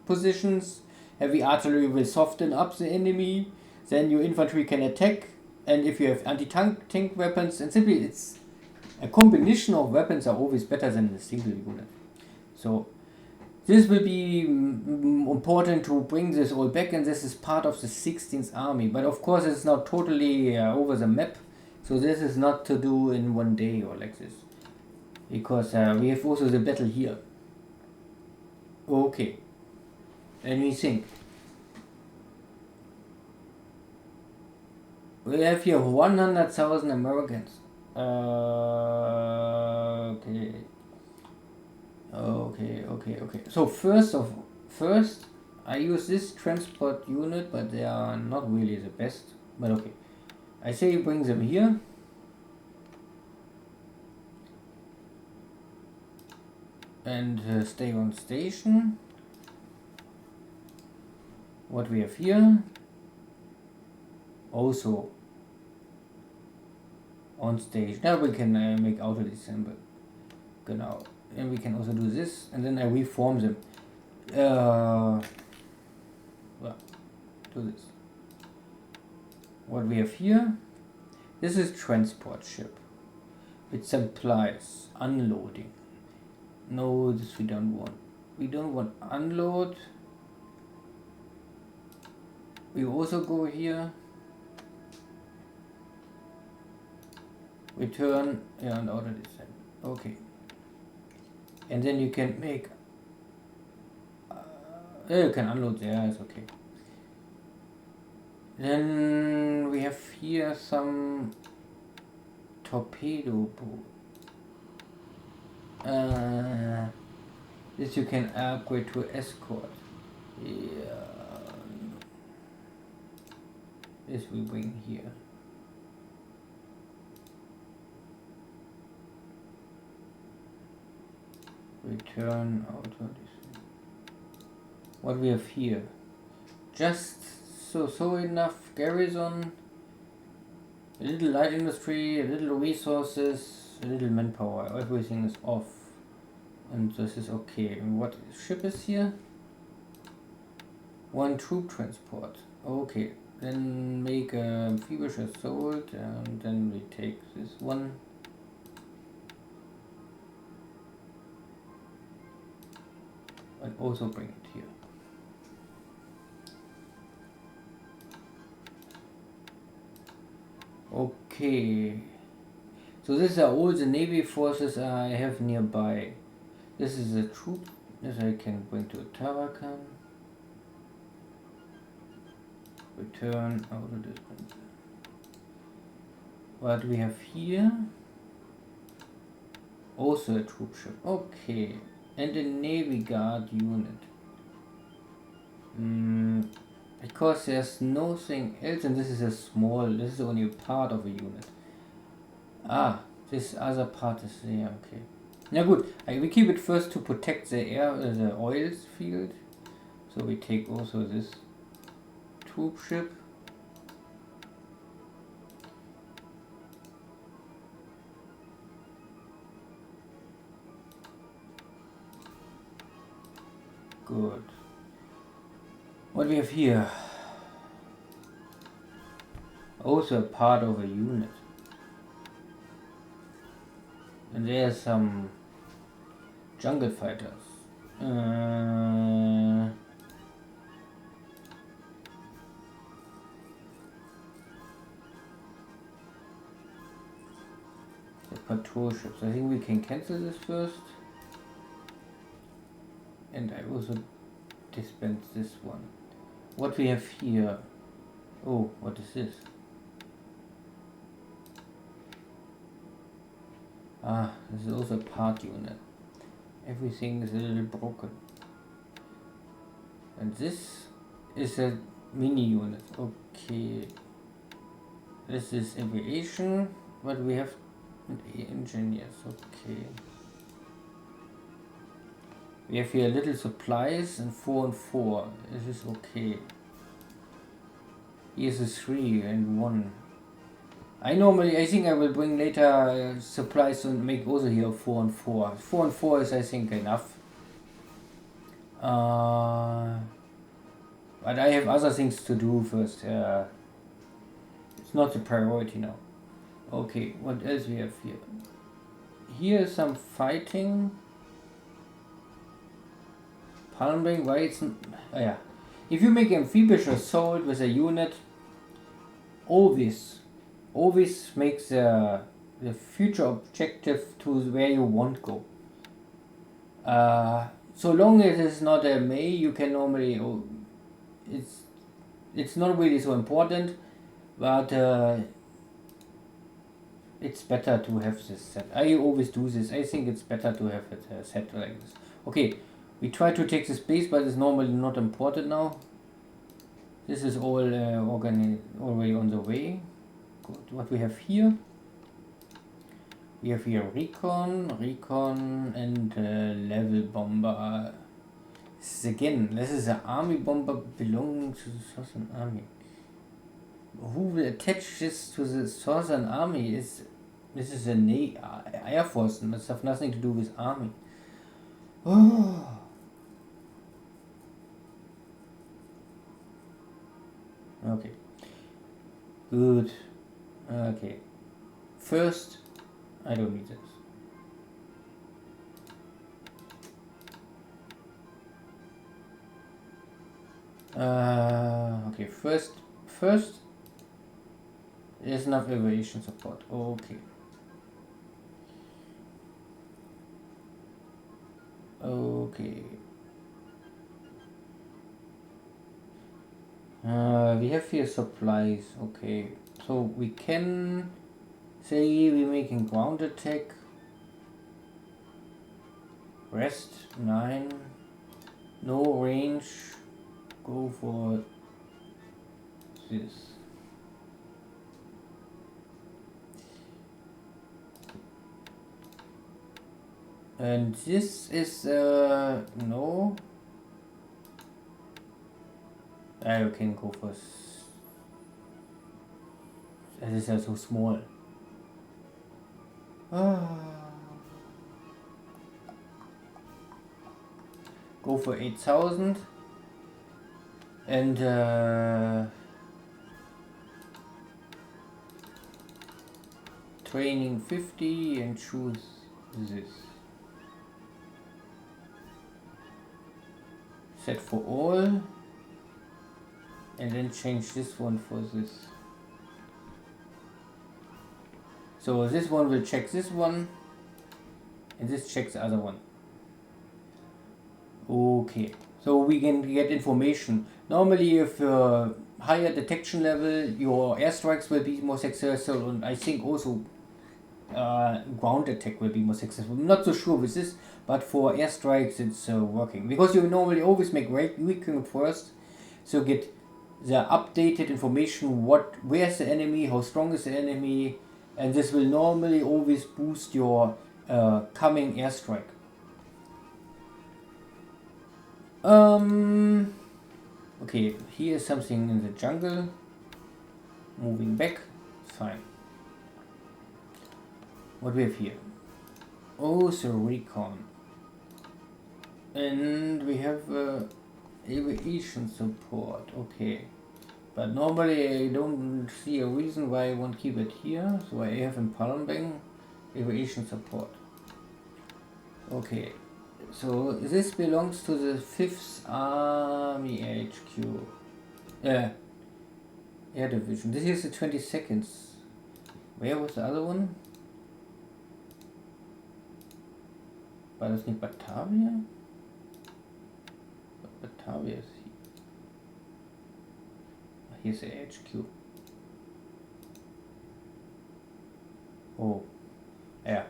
positions. Heavy artillery will soften up the enemy. Then your infantry can attack. And if you have anti-tank weapons, and simply it's a combination of weapons are always better than a single unit. So this will be important to bring this all back, and this is part of the 16th Army. But of course it's not totally over the map, so this is not to do in one day or like this. Because we have also the battle here. Okay. Let me think. We have here 100,000 Americans. Okay. So first, I use this transport unit, but they are not really the best. But okay, I say bring them here. And stay on station. What we have here? Also on stage. Now we can make auto disassemble. Genau. And we can also do this, and then I reform them. Well, do this. What we have here? This is transport ship. It supplies unloading. No, this we don't want. We don't want unload. We also go here. Return and auto descent. Okay. And then you can make. You can unload there. It's okay. Then we have here some torpedo boat. This you can upgrade to escort. Yeah. This we bring here. Return auto descent. What we have here? Just so enough garrison, a little light industry, a little resources, a little manpower. Everything is off, and this is okay. And what ship is here? One troop transport. Okay, then make a Phoebus assault, and then we take this one. And also bring it here. Okay. So these are all the Navy forces I have nearby. This is a troop that I can bring to Tarakan. Return out of this. What do we have here? Also a troop ship. Okay. And a Navy Guard unit. Because there's nothing else, and this is this is only a part of a unit. Ah, this other part is there, okay. Na gut, we keep it first to protect the the oil field. So we take also this troop ship. Good. What we have here? Also a part of a unit. And there's some jungle fighters. The patrol ships. I think we can cancel this first. And I also dispense this one. What we have here? Oh, what is this? Ah, this is also a part unit. Everything is a little broken. And this is a mini unit. Okay. This is aviation, but we have engineers. Okay. We have here little supplies and 4 and 4. This is okay. Here's a 3 and 1. I think I will bring later supplies and make also here 4 and 4. 4 and 4 is I think enough. But I have other things to do first. It's not the priority now. Okay, what else we have here? Here is some fighting. Palming, why it's... Oh yeah. If you make amphibious assault with a unit, always makes the future objective to where you want go. So long as it's not a May, you can normally... it's not really so important, but it's better to have this set. I always do this. I think it's better to have it set like this. Okay, we try to take this base, but it's normally not important now. This is all already on the way. Good. What we have here? We have here recon, and level bomber. This is an army bomber belonging to the Southern Army. Who will attach this to the Southern Army? This is a Air Force, and this has nothing to do with army. Oh. Okay. Good. Okay. First, I don't need this. Okay. First, there's enough aviation support. Okay. Okay. We have here supplies. Okay. So we can say we're making ground attack. Rest 9. No range. Go for this. And this is no. I can go for. This is so small. Go for 8,000 and training 50 and choose this. Set for all and then change this one for this. So this one will check this one, and this checks the other one. Okay, so we can get information. Normally, if higher detection level, your airstrikes will be more successful, and I think also ground attack will be more successful. I'm not so sure with this, but for airstrikes it's working, because you normally always make weakening first, so get the updated information, where's the enemy, how strong is the enemy, and this will normally always boost your coming airstrike. Okay, here's something in the jungle. Moving back, fine. What we have here? Oh, so recon. And we have aviation support. Okay. But normally I don't see a reason why I won't keep it here. So I have in Palmbang aviation support. Okay. So this belongs to the 5th Army HQ. Air Division. This is the 22nd. Where was the other one? War das nicht Batavia? Batavia ist hier. Ach, hier ist der HQ. Oh. Yeah.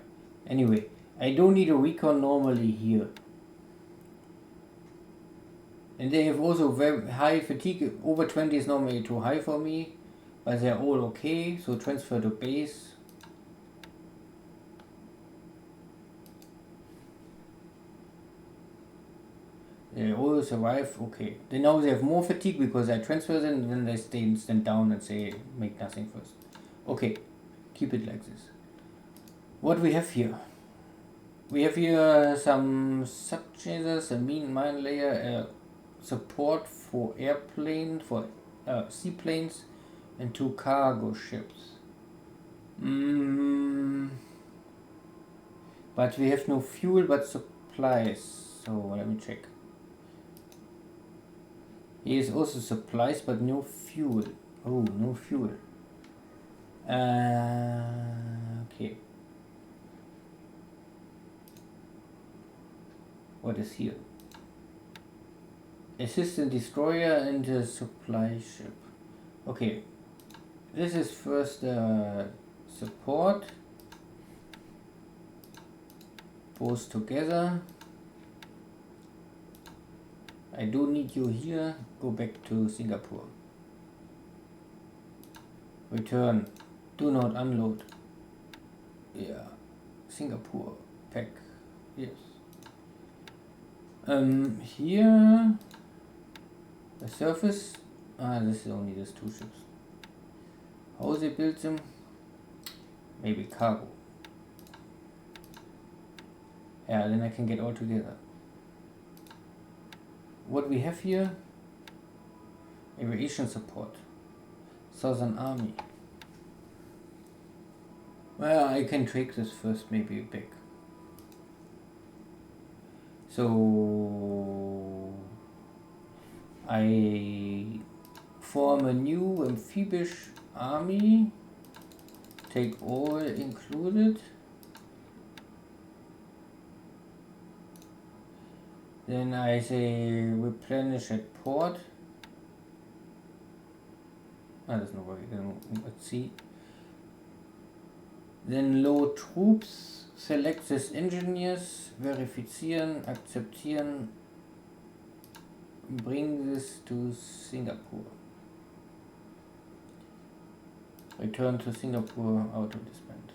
Anyway, I don't need a recon normally here. And they have also very high fatigue. Over 20 is normally too high for me. But they're all okay. So transfer to base. They all survive, okay. They know they have more fatigue because I transfer them, and then they stand down and say make nothing first. Okay, keep it like this. What we have here? We have here some subchasers, a mine layer, support for airplane, for seaplanes, and 2 cargo ships. But we have no fuel but supplies, so let me check. Here is also supplies but no fuel. Oh, no fuel. Okay. What is here? Assistant destroyer and a supply ship. Okay. This is first support. Both together. I don't need you here. Go back to Singapore. Return. Do not unload. Yeah. Singapore. Pack. Yes. Here. The surface. This is only these 2 ships. How they build them? Maybe cargo. Yeah, then I can get all together. What we have here? Aviation support. Southern Army. Well, I can take this first, maybe back. So I form a new amphibious army. Take all included. Then I say replenish at port. That's not working. Let's see. Then load troops. Select this engineers. Verifizieren. Akzeptieren. Bring this to Singapore. Return to Singapore. Auto disband.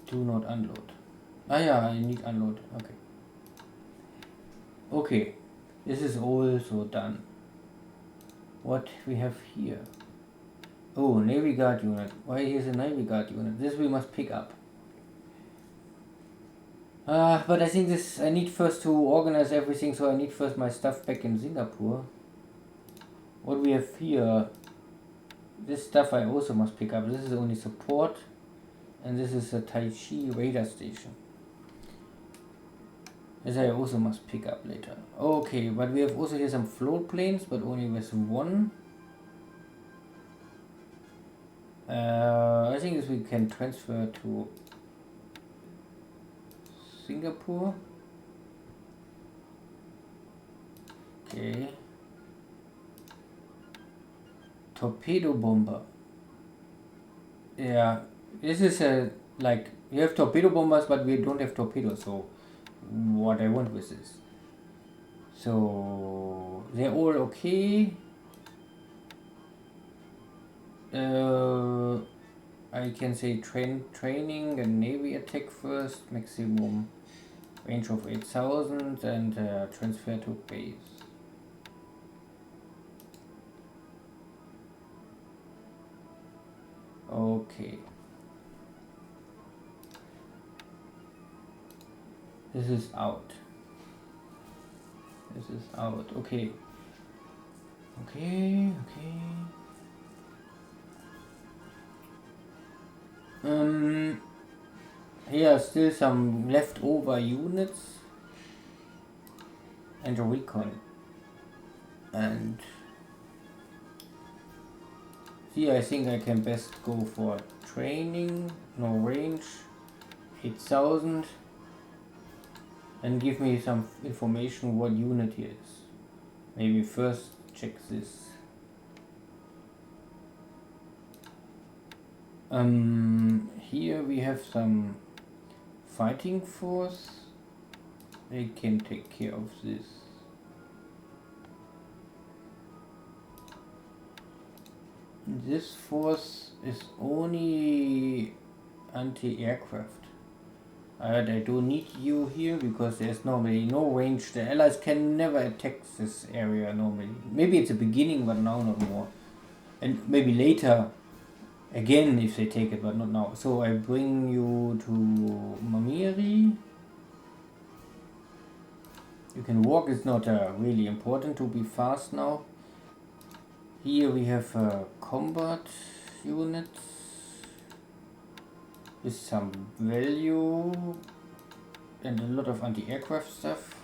Do not unload. Yeah, I need unload. Okay. Okay. This is also done. What we have here? Oh, Navy Guard unit. Why here's a Navy Guard unit? This we must pick up. But I think I need first to organize everything, so I need first my stuff back in Singapore. What we have here? This stuff I also must pick up. This is only support. And this is a THG radar station. This I also must pick up later. Okay, but we have also here some float planes, but only with 1. I think we can transfer to Singapore. Okay. Torpedo bomber. Yeah, this is a like you have torpedo bombers, but we don't have torpedoes. So what I want with this. So they're all okay. I can say training and navy attack first, maximum range of 8,000 and transfer to base. Okay. This is out. This is out. Okay. Okay. Here are still some leftover units and a recon. And here I think I can best go for training, no range, 8,000, and give me some information what unit here is. Maybe first check this. Here we have some fighting force. They can take care of this. This force is only anti-aircraft. I don't need you here because there's normally no range. The allies can never attack this area normally. Maybe it's a beginning, but now not more. And maybe later again if they take it, but not now. So I bring you to Mamiri. You can walk, it's not really important to be fast now. Here we have combat units with some value and a lot of anti-aircraft stuff.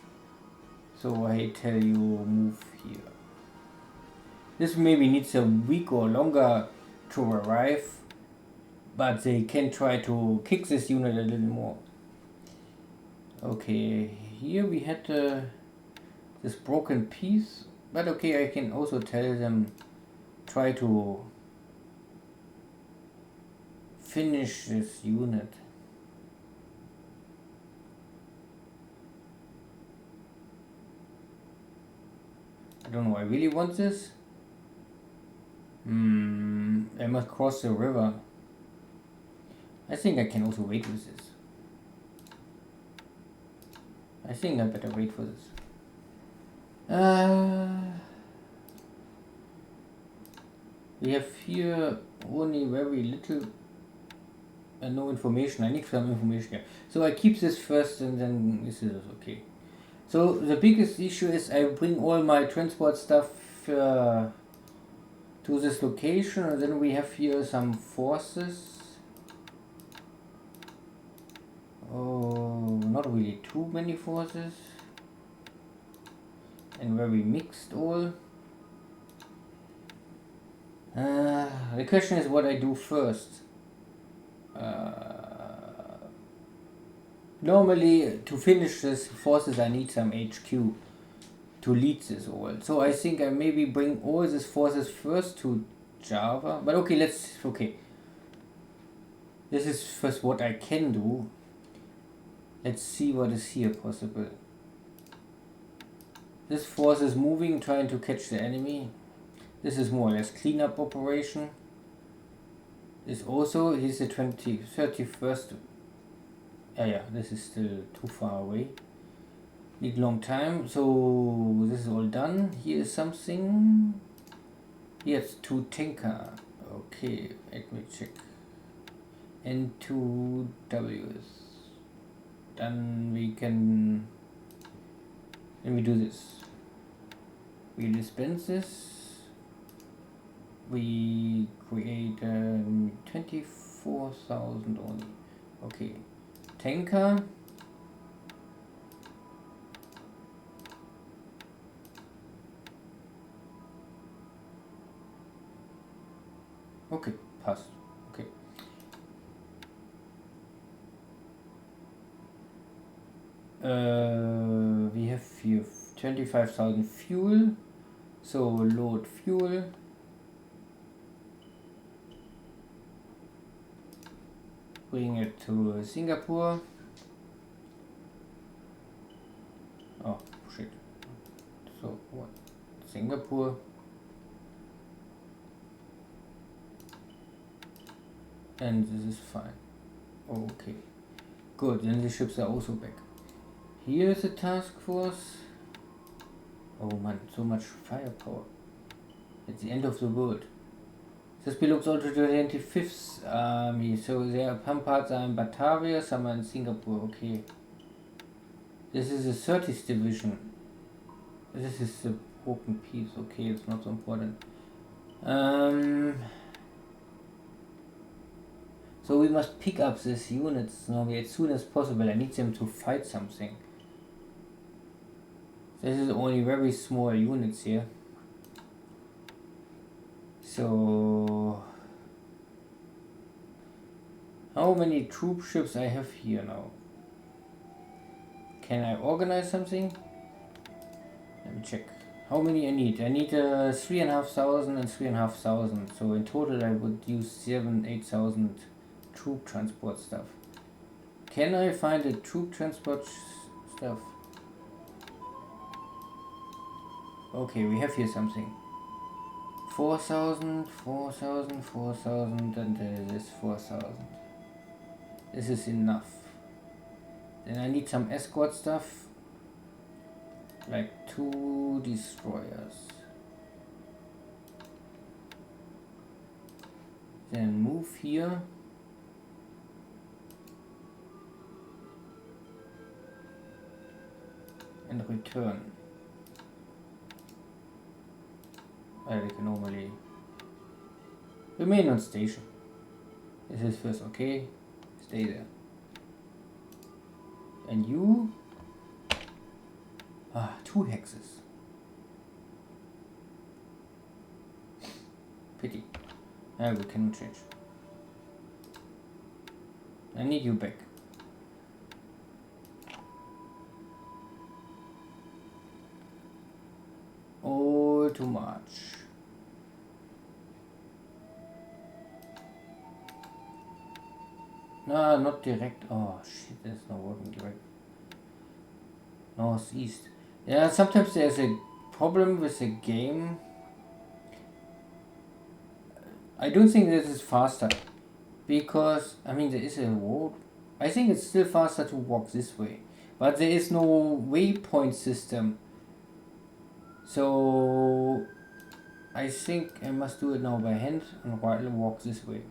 So I tell you move here. This maybe needs a week or longer to arrive, but they can try to kick this unit a little more. Okay, here we had this broken piece, but okay, I can also tell them try to finish this unit. I don't know, I really want this. I must cross the river. I think I can also wait with this. I think I better wait for this. We have here only very little no information. I need some information here. So I keep this first and then this is okay. So the biggest issue is I bring all my transport stuff to this location, and then we have here some forces. Oh, not really too many forces. And very mixed all. The question is what I do first. Normally, to finish this forces, I need some HQ to lead this all. So I think I maybe bring all these forces first to Java. But okay, this is first what I can do. Let's see what is here possible. This force is moving, trying to catch the enemy. This is more or less cleanup operation. This also is the 31st. Yeah, this is still too far away. Need long time. So this is all done. Here is something. Yes, 2 tanker. Okay, let me check. And 2 Ws. Then we can. Let me do this. We dispense this. We create 24,000 only. Okay, tanker. Okay, passed. We have here 25,000 fuel, so load fuel. Bring it to Singapore. Oh shit. So what? Singapore. And this is fine. Okay. Good, then the ships are also back. Here is the task force. Oh man, so much firepower. It's the end of the world. This belongs also to the 25th Army, so some parts are in Batavia, some are in Singapore, okay. This is the 30th Division. This is the broken piece, okay, it's not so important. So we must pick up these units now as soon as possible. I need them to fight something. This is only very small units here. So how many troop ships I have here now? Can I organize something? Let me check. How many I need? I need 3,500 and 3,500. So in total I would use 8,000 troop transport stuff. Can I find a troop transport stuff? Okay, we have here something. 4,000, 4,000, 4,000, and this 4,000. This is enough. Then I need some escort stuff, like 2 destroyers. Then move here. And return. They can normally remain on station. This is first okay. Stay there. And you? 2 hexes. Pity. We cannot change. I need you back. All too much. No, not direct. Oh shit, that's not working direct. Northeast. Yeah, sometimes there's a problem with the game. I don't think this is faster. Because, I mean, there is a road. I think it's still faster to walk this way. But there is no waypoint system. So I think I must do it now by hand and walk this way.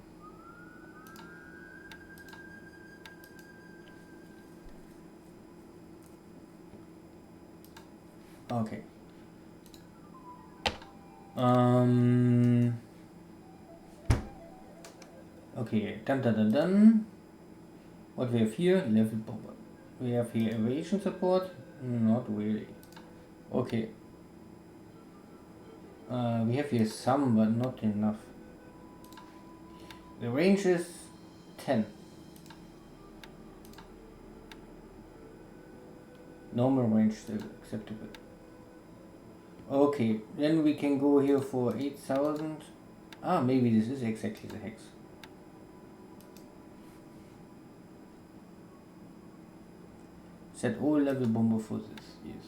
Okay. Okay, done. What we have here? Level bomber. We have here aviation support? Not really. Okay. We have here some, but not enough. The range is 10. Normal range still acceptable. Okay, then we can go here for 8,000. Maybe this is exactly the hex. Set all level bomber for this, yes.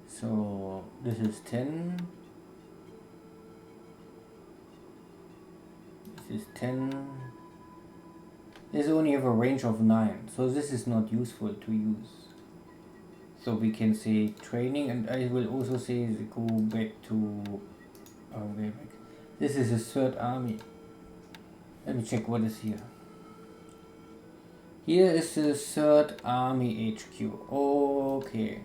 So this is 10. This is 10. This only have a range of 9, so this is not useful to use. So we can say training, and I will also say go back to way back. This is the 3rd army. Let me check what is here. Here is the 3rd army HQ. Okay.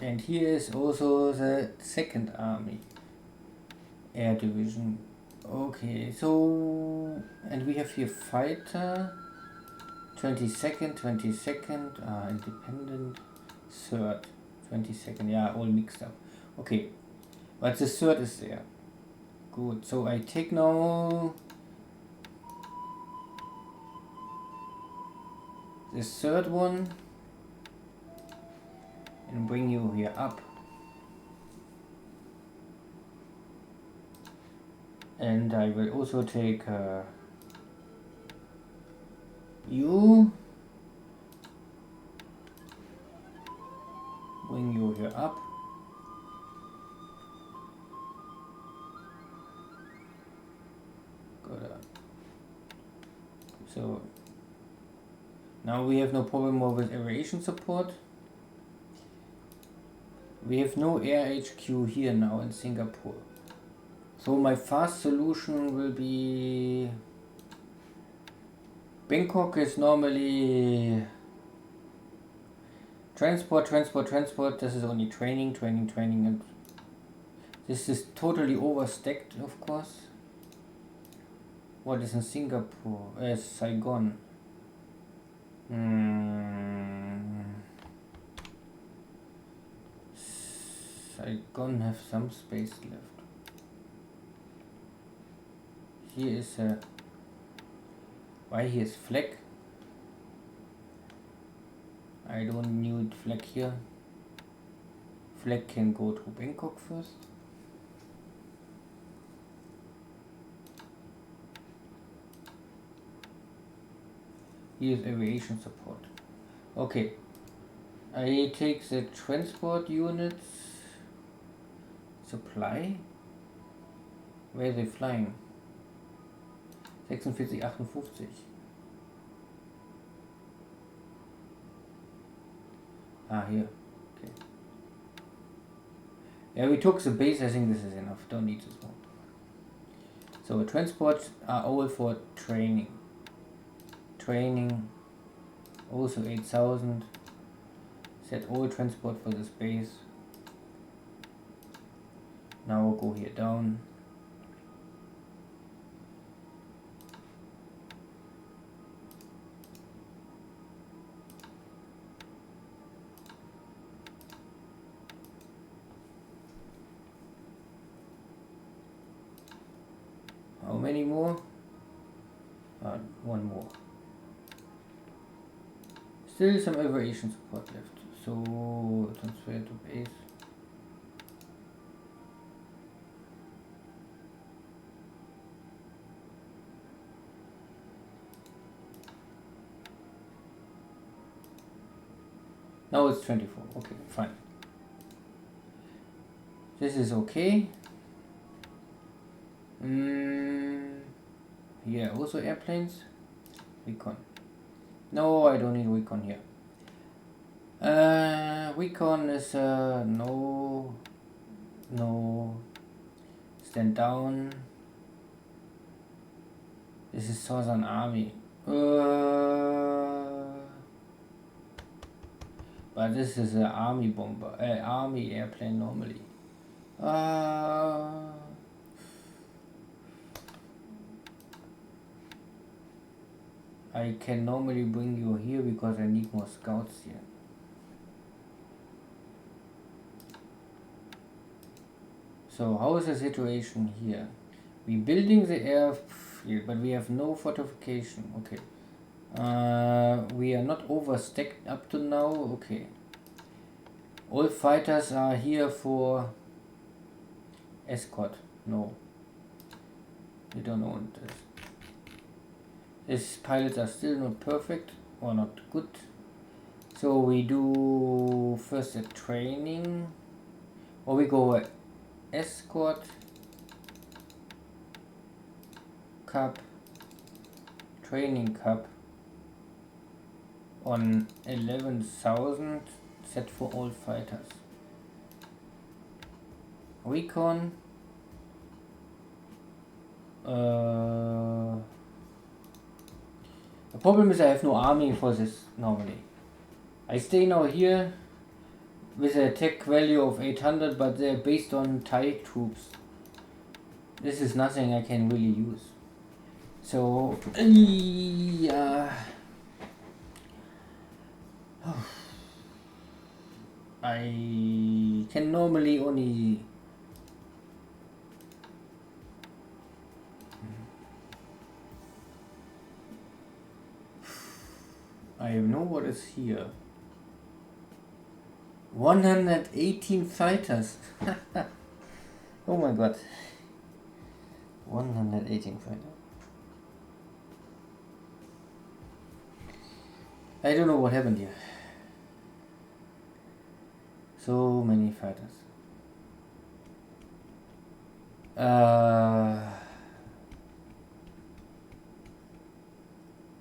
And here is also the 2nd army air division. Okay, so and we have here fighter 22nd, independent, 3rd, 22nd, yeah, all mixed up. Okay, but the 3rd is there. Good, so I take now this third one and bring you here up. And I will also take you, bring you here up. So now we have no problem more with aviation support. We have no air HQ here now in Singapore. So my fast solution will be Bangkok is normally transport. This is only training, and this is totally overstacked, of course. What is in Singapore? Saigon. Saigon have some space left. Here is a... Why here is flag? I don't need flag here. Flag can go to Bangkok first. Here's aviation support. Okay. I take the transport units. Supply. Where are they flying? 46, 58. Ah, here. Okay. Yeah, we took the base. I think this is enough. Don't need this one. So transports are all for training. Training. Also 8,000. Set all transport for this base. Now we'll go here down. How many more? One more. Still some aviation support left. So transfer to base. Now it's 24. Okay, fine. This is okay. Here also airplanes. Recon. No, I don't need recon here. Recon is no. Stand down. This is Southern Army. But this is an army bomber, army airplane normally. I can normally bring you here because I need more scouts here. So how is the situation here? We're building the airfield, but we have no fortification. Okay. We are not overstacked up to now. Okay. All fighters are here for escort. No. We don't want this. These pilots are still not perfect or not good. So we do first a training. Or we go escort. Cup. Training cup. On 11,000 set for all fighters. Recon. The problem is I have no army for this normally. I stay now here with a tech value of 800, but they're based on Thai troops. This is nothing I can really use. So I can normally only I know what is here. 118 fighters. Oh my god. 118 fighters. I don't know what happened here. So many fighters.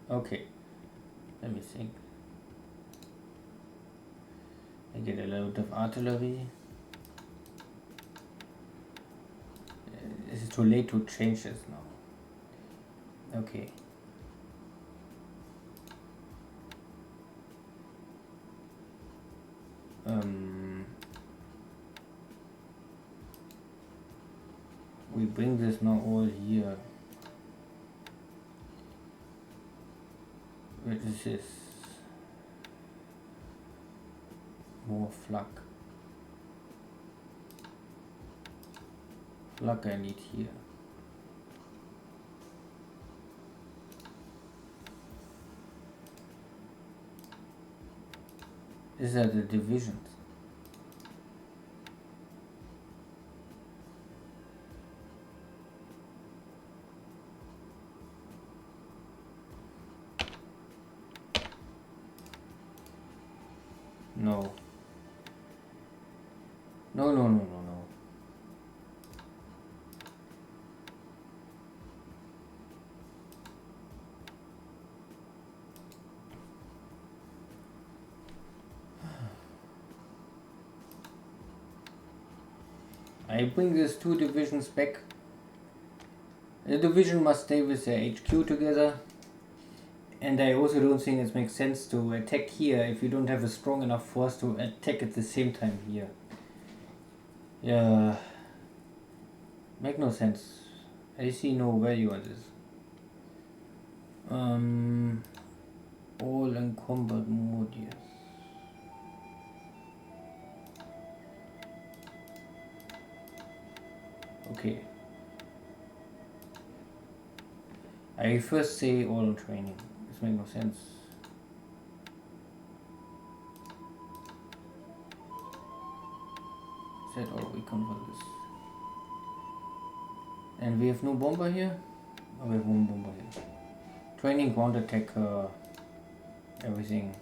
Okay. Let me think. I get a load of artillery. It's too late to change this now. Okay. We bring this now all here. What is this? More flak. Flak I need here. These are the divisions. No. No. I bring these two divisions back. The division must stay with their HQ together. And I also don't think it makes sense to attack here if you don't have a strong enough force to attack at the same time here. Yeah, make no sense. I see no value in this. All in combat mode, yes. Okay. I first say all in training. This makes no sense. Set all we convert this. And we have no bomber here? Oh, we have one bomber here. Training, ground attack, everything.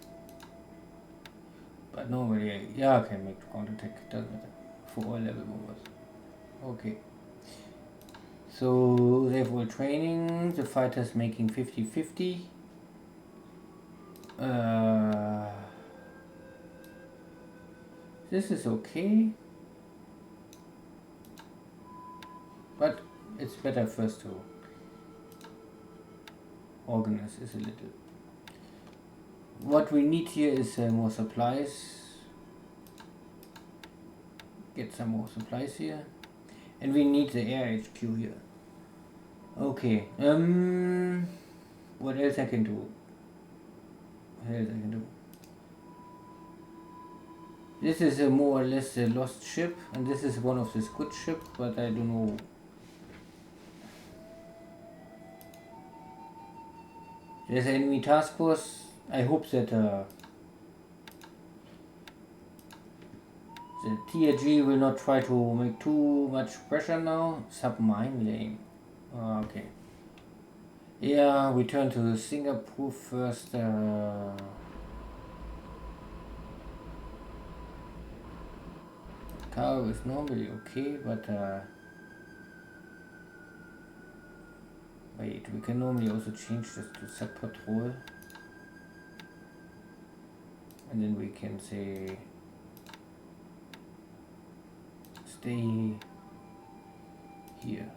But normally, yeah, I can make ground attack, doesn't matter. For all level bombers. Okay. So they have all training, the fighters making 50-50. This is okay. But it's better first to organize this a little. What we need here is more supplies. Get some more supplies here. And we need the air HQ here. Okay. What else I can do? This is a more or less a lost ship, and this is one of the good ship, but I don't know. There's an enemy task force. I hope that the THG will not try to make too much pressure now. Submine laying. Okay. Yeah, we turn to Singapore first. Cargo is normally okay, but wait, we can normally also change this to sub patrol, and then we can say stay here.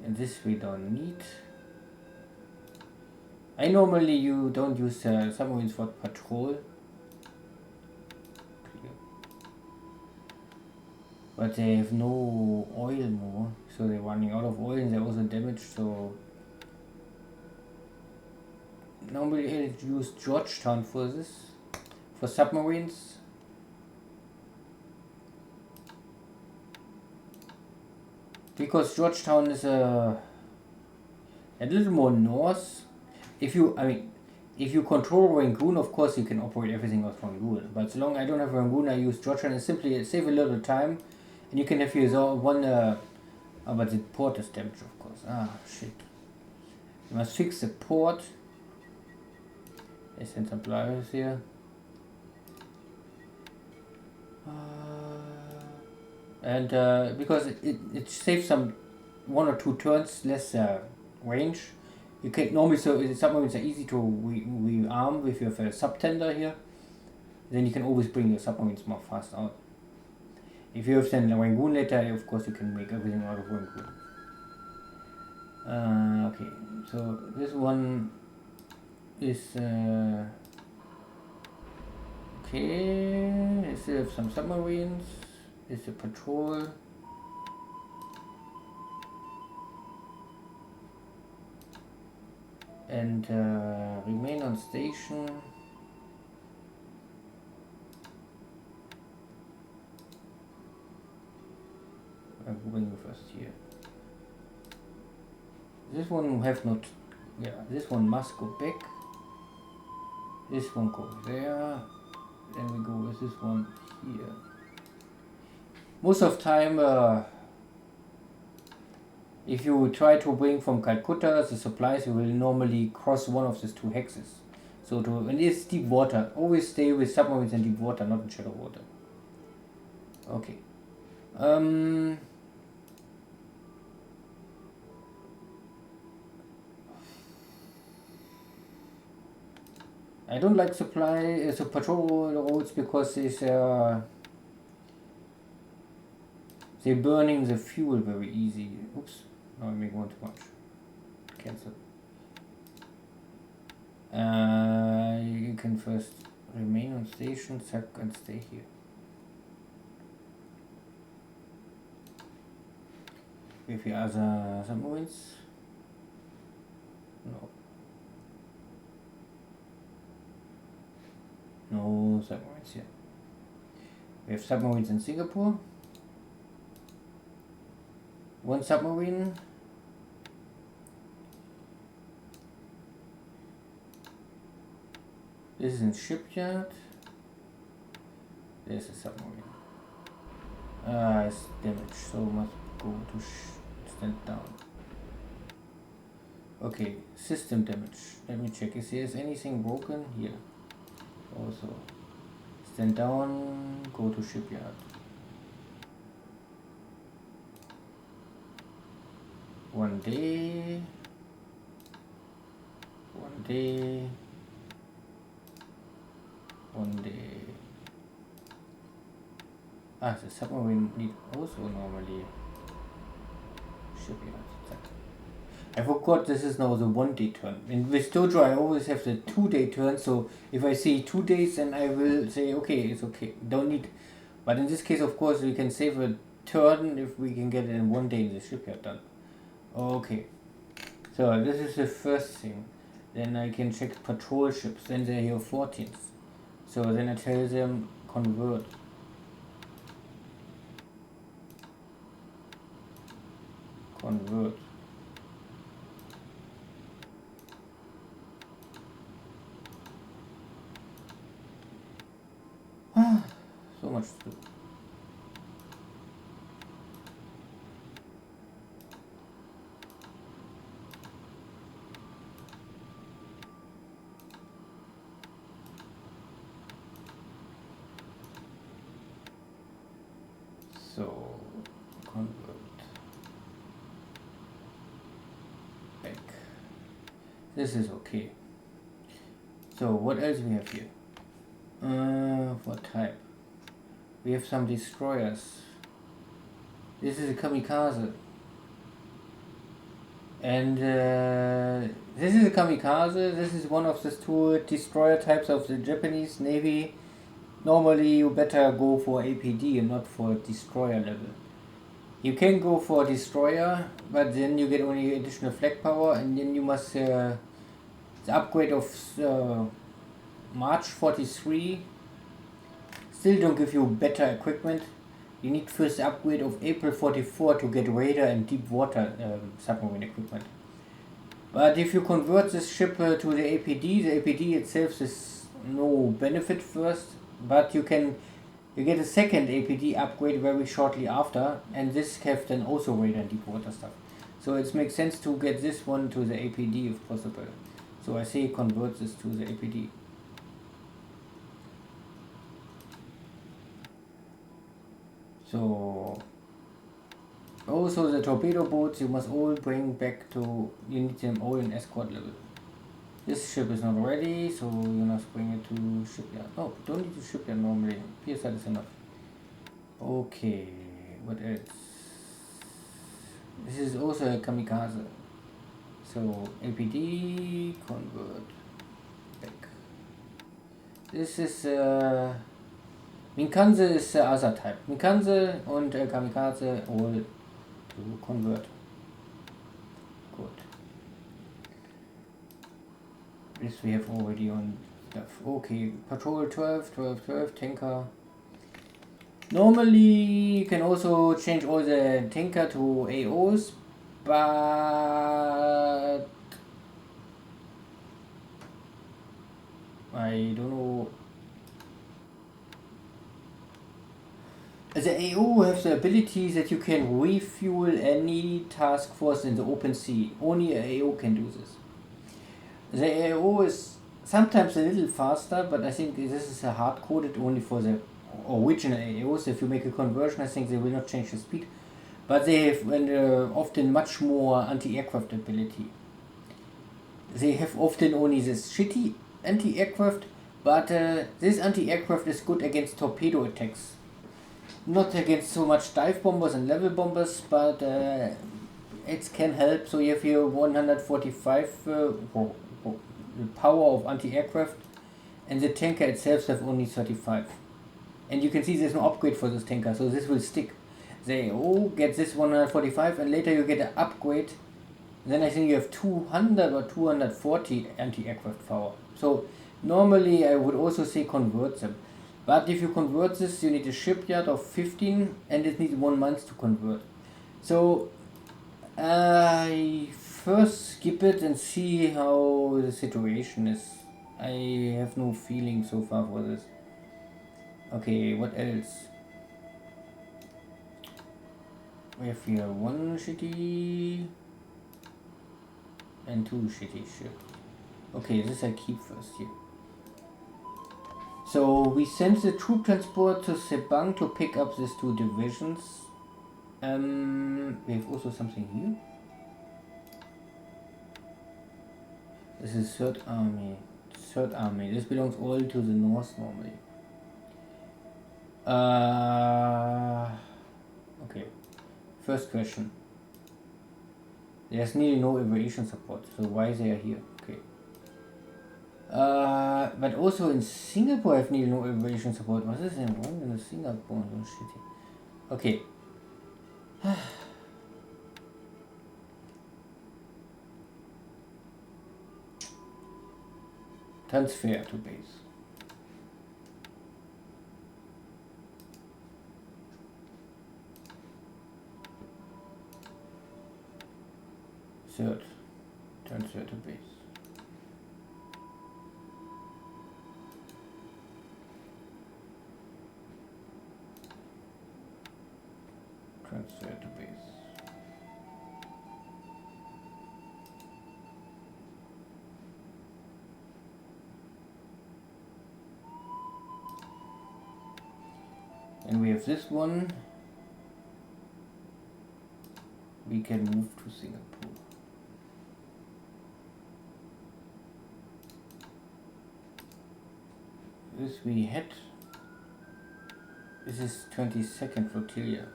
And this we don't need. I normally you don't use submarines for patrol. Clear. But they have no oil more, so they're running out of oil and they're also damaged, so normally I use Georgetown for this, for submarines. because Georgetown is a little more north. If you control Rangoon, of course you can operate everything out from Rangoon. But so long I don't have Rangoon, I use Georgetown and simply save a little time, and you can have your one. But the port is damaged, of course. Ah, shit. You must fix the port. I send some pliers here. And because it saves some 1 or 2 turns less range. You can normally, so submarines are easy to rearm if you have a subtender here. Then you can always bring your submarines more fast out. If you have then a Rangoon later, of course you can make everything out of Rangoon. Okay, so this one is okay. I still have some submarines. It's a patrol. And remain on station. I'm going first here. This one have not. Yeah, this one must go back. This one goes there. Then we go with this one here. Most of time, if you try to bring from Calcutta the supplies, you will normally cross one of these 2 hexes. So and it's deep water. Always stay with submarines in deep water, not in shallow water. Okay. I don't like so patrol roads because they're burning the fuel very easy. Oops, now I make one too much. Cancel. You can first remain on station, and stay here. If you other submarines, no. No submarines here. We have submarines in Singapore. 1 submarine. This is in shipyard. There's a submarine. It's damaged, so must go to stand down. Okay, system damage. Let me check. Is there anything broken here? Also, stand down. Go to shipyard. One day. Ah, the submarine need also normally shipyard. I forgot this is now the 1 day turn. And with Dojo I always have the 2 day turn, so if I see 2 days then I will say okay, it's okay. Don't need, but in this case of course we can save a turn if we can get it in 1 day in the shipyard done. Okay. So this is the first thing. Then I can check patrol ships, then they're here 14th. So then I tell them convert. Convert. So much to do. So convert back. This is okay. So what else we have here? What type? We have some destroyers. This is a kamikaze. And this is a kamikaze. This is one of the 2 destroyer types of the Japanese Navy. Normally you better go for APD and not for destroyer level. You can go for destroyer, but then you get only additional flag power, and then you must the upgrade of March 43 still don't give you better equipment, You need first upgrade of April 44 to get radar and deep water submarine equipment. But if you convert this ship to the APD itself is no benefit first, but you get a second APD upgrade very shortly after, and this have then also radar and deep water stuff. So it makes sense to get this one to the APD if possible. So I say convert this to the APD. So also the torpedo boats you must all bring back to, you need them all in escort level. This ship is not ready, so you must bring it to shipyard. Oh, don't need to shipyard normally. PSI is enough. Okay, what else? This is also a kamikaze. So APD convert back. This is Minkanze is the other type. Minkanze und kamikaze all to convert. Good. This we have already on stuff. Okay, patrol 12, tanker. Normally you can also change all the tanker to AOs, but I don't know. The AO has the ability that you can refuel any task force in the open sea. Only a AO can do this. The AO is sometimes a little faster, but I think this is hard-coded only for the original AOs. If you make a conversion, I think they will not change the speed. But they have often much more anti-aircraft ability. They have often only this shitty anti-aircraft, but this anti-aircraft is good against torpedo attacks. Not against so much dive bombers and level bombers, but it can help. So you have here 145 the power of anti-aircraft, and the tanker itself have only 35. And you can see there's no upgrade for this tanker, so this will stick. They all get this 145, and later you get an upgrade. Then I think you have 200 or 240 anti-aircraft power. So normally I would also say convert them. But if you convert this, you need a shipyard of 15, and it needs 1 month to convert. So I first skip it and see how the situation is. I have no feeling so far for this. Okay, what else? We have here 1 shitty and 2 shitty ships. Okay, this I keep first here. So we send the troop transport to Sebang to pick up these 2 divisions. We have also something here. This is 3rd Army. 3rd Army. This belongs all to the north normally. Okay. First question. There's nearly no aviation support, so why they are here? Okay. But also in Singapore I have nearly no aviation support. What is wrong in Singapore? So shitty. Okay. Transfer to base. Third, transfer to base. Transfer to base. And we have this one. We can move to Singapore. This we had. This is 22nd flotilla.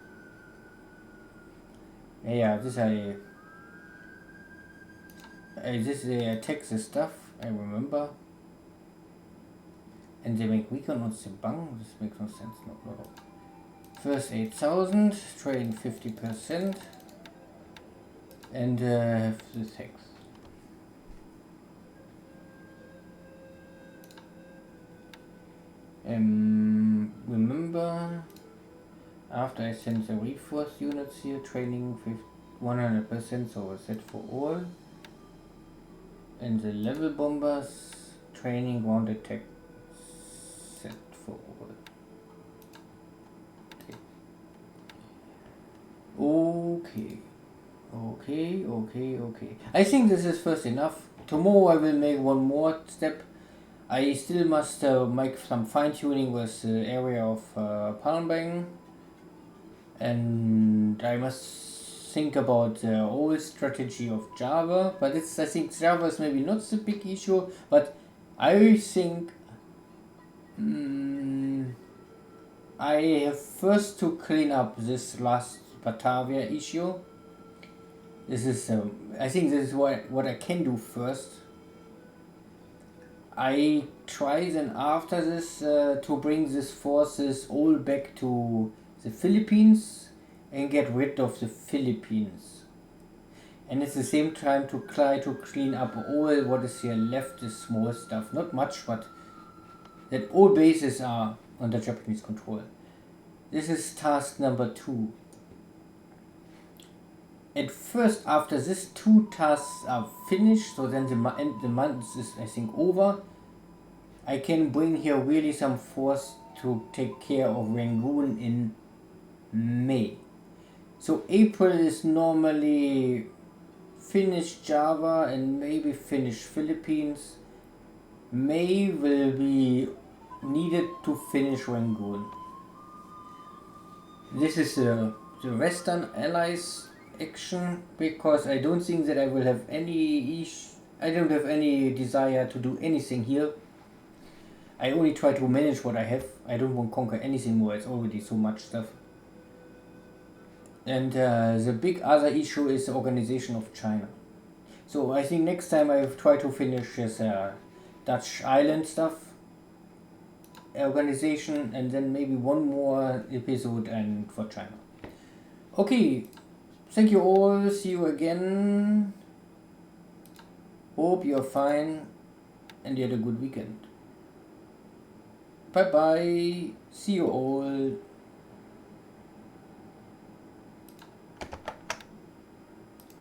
Yeah, this they attack the stuff, I remember. And they make recon on Sebang. This makes no sense. No. First 8,000, train 50%, and have the tax. Remember, after I send the reinforced units here, training 100%, so set for all. And the level bombers, training ground attack, set for all. Okay. I think this is first enough. Tomorrow I will make one more step. I still must make some fine tuning with the area of Palmbang, and I must think about the old strategy of Java. But I think Java is maybe not the big issue, but I think I have first to clean up this last Batavia issue. This is I think this is what I can do first. I try then after this to bring these forces all back to the Philippines and get rid of the Philippines. And at the same time to try to clean up all what is here left, is small stuff, not much, but that all bases are under Japanese control. This is task number 2. At first, after these 2 tasks are finished, so then the month is I think over, I can bring here really some force to take care of Rangoon in May. So April is normally finish Java and maybe finish Philippines. May will be needed to finish Rangoon. This is the Western Allies action, because I don't think that I will have any I don't have any desire to do anything here. I only try to manage what I have. I don't want to conquer anything more, it's already so much stuff. And the big other issue is the organization of China. So I think next time I try to finish this Dutch island stuff organization, and then maybe one more episode and for China. Okay, thank you all, see you again. Hope you're fine and you had a good weekend. Bye bye, see you all.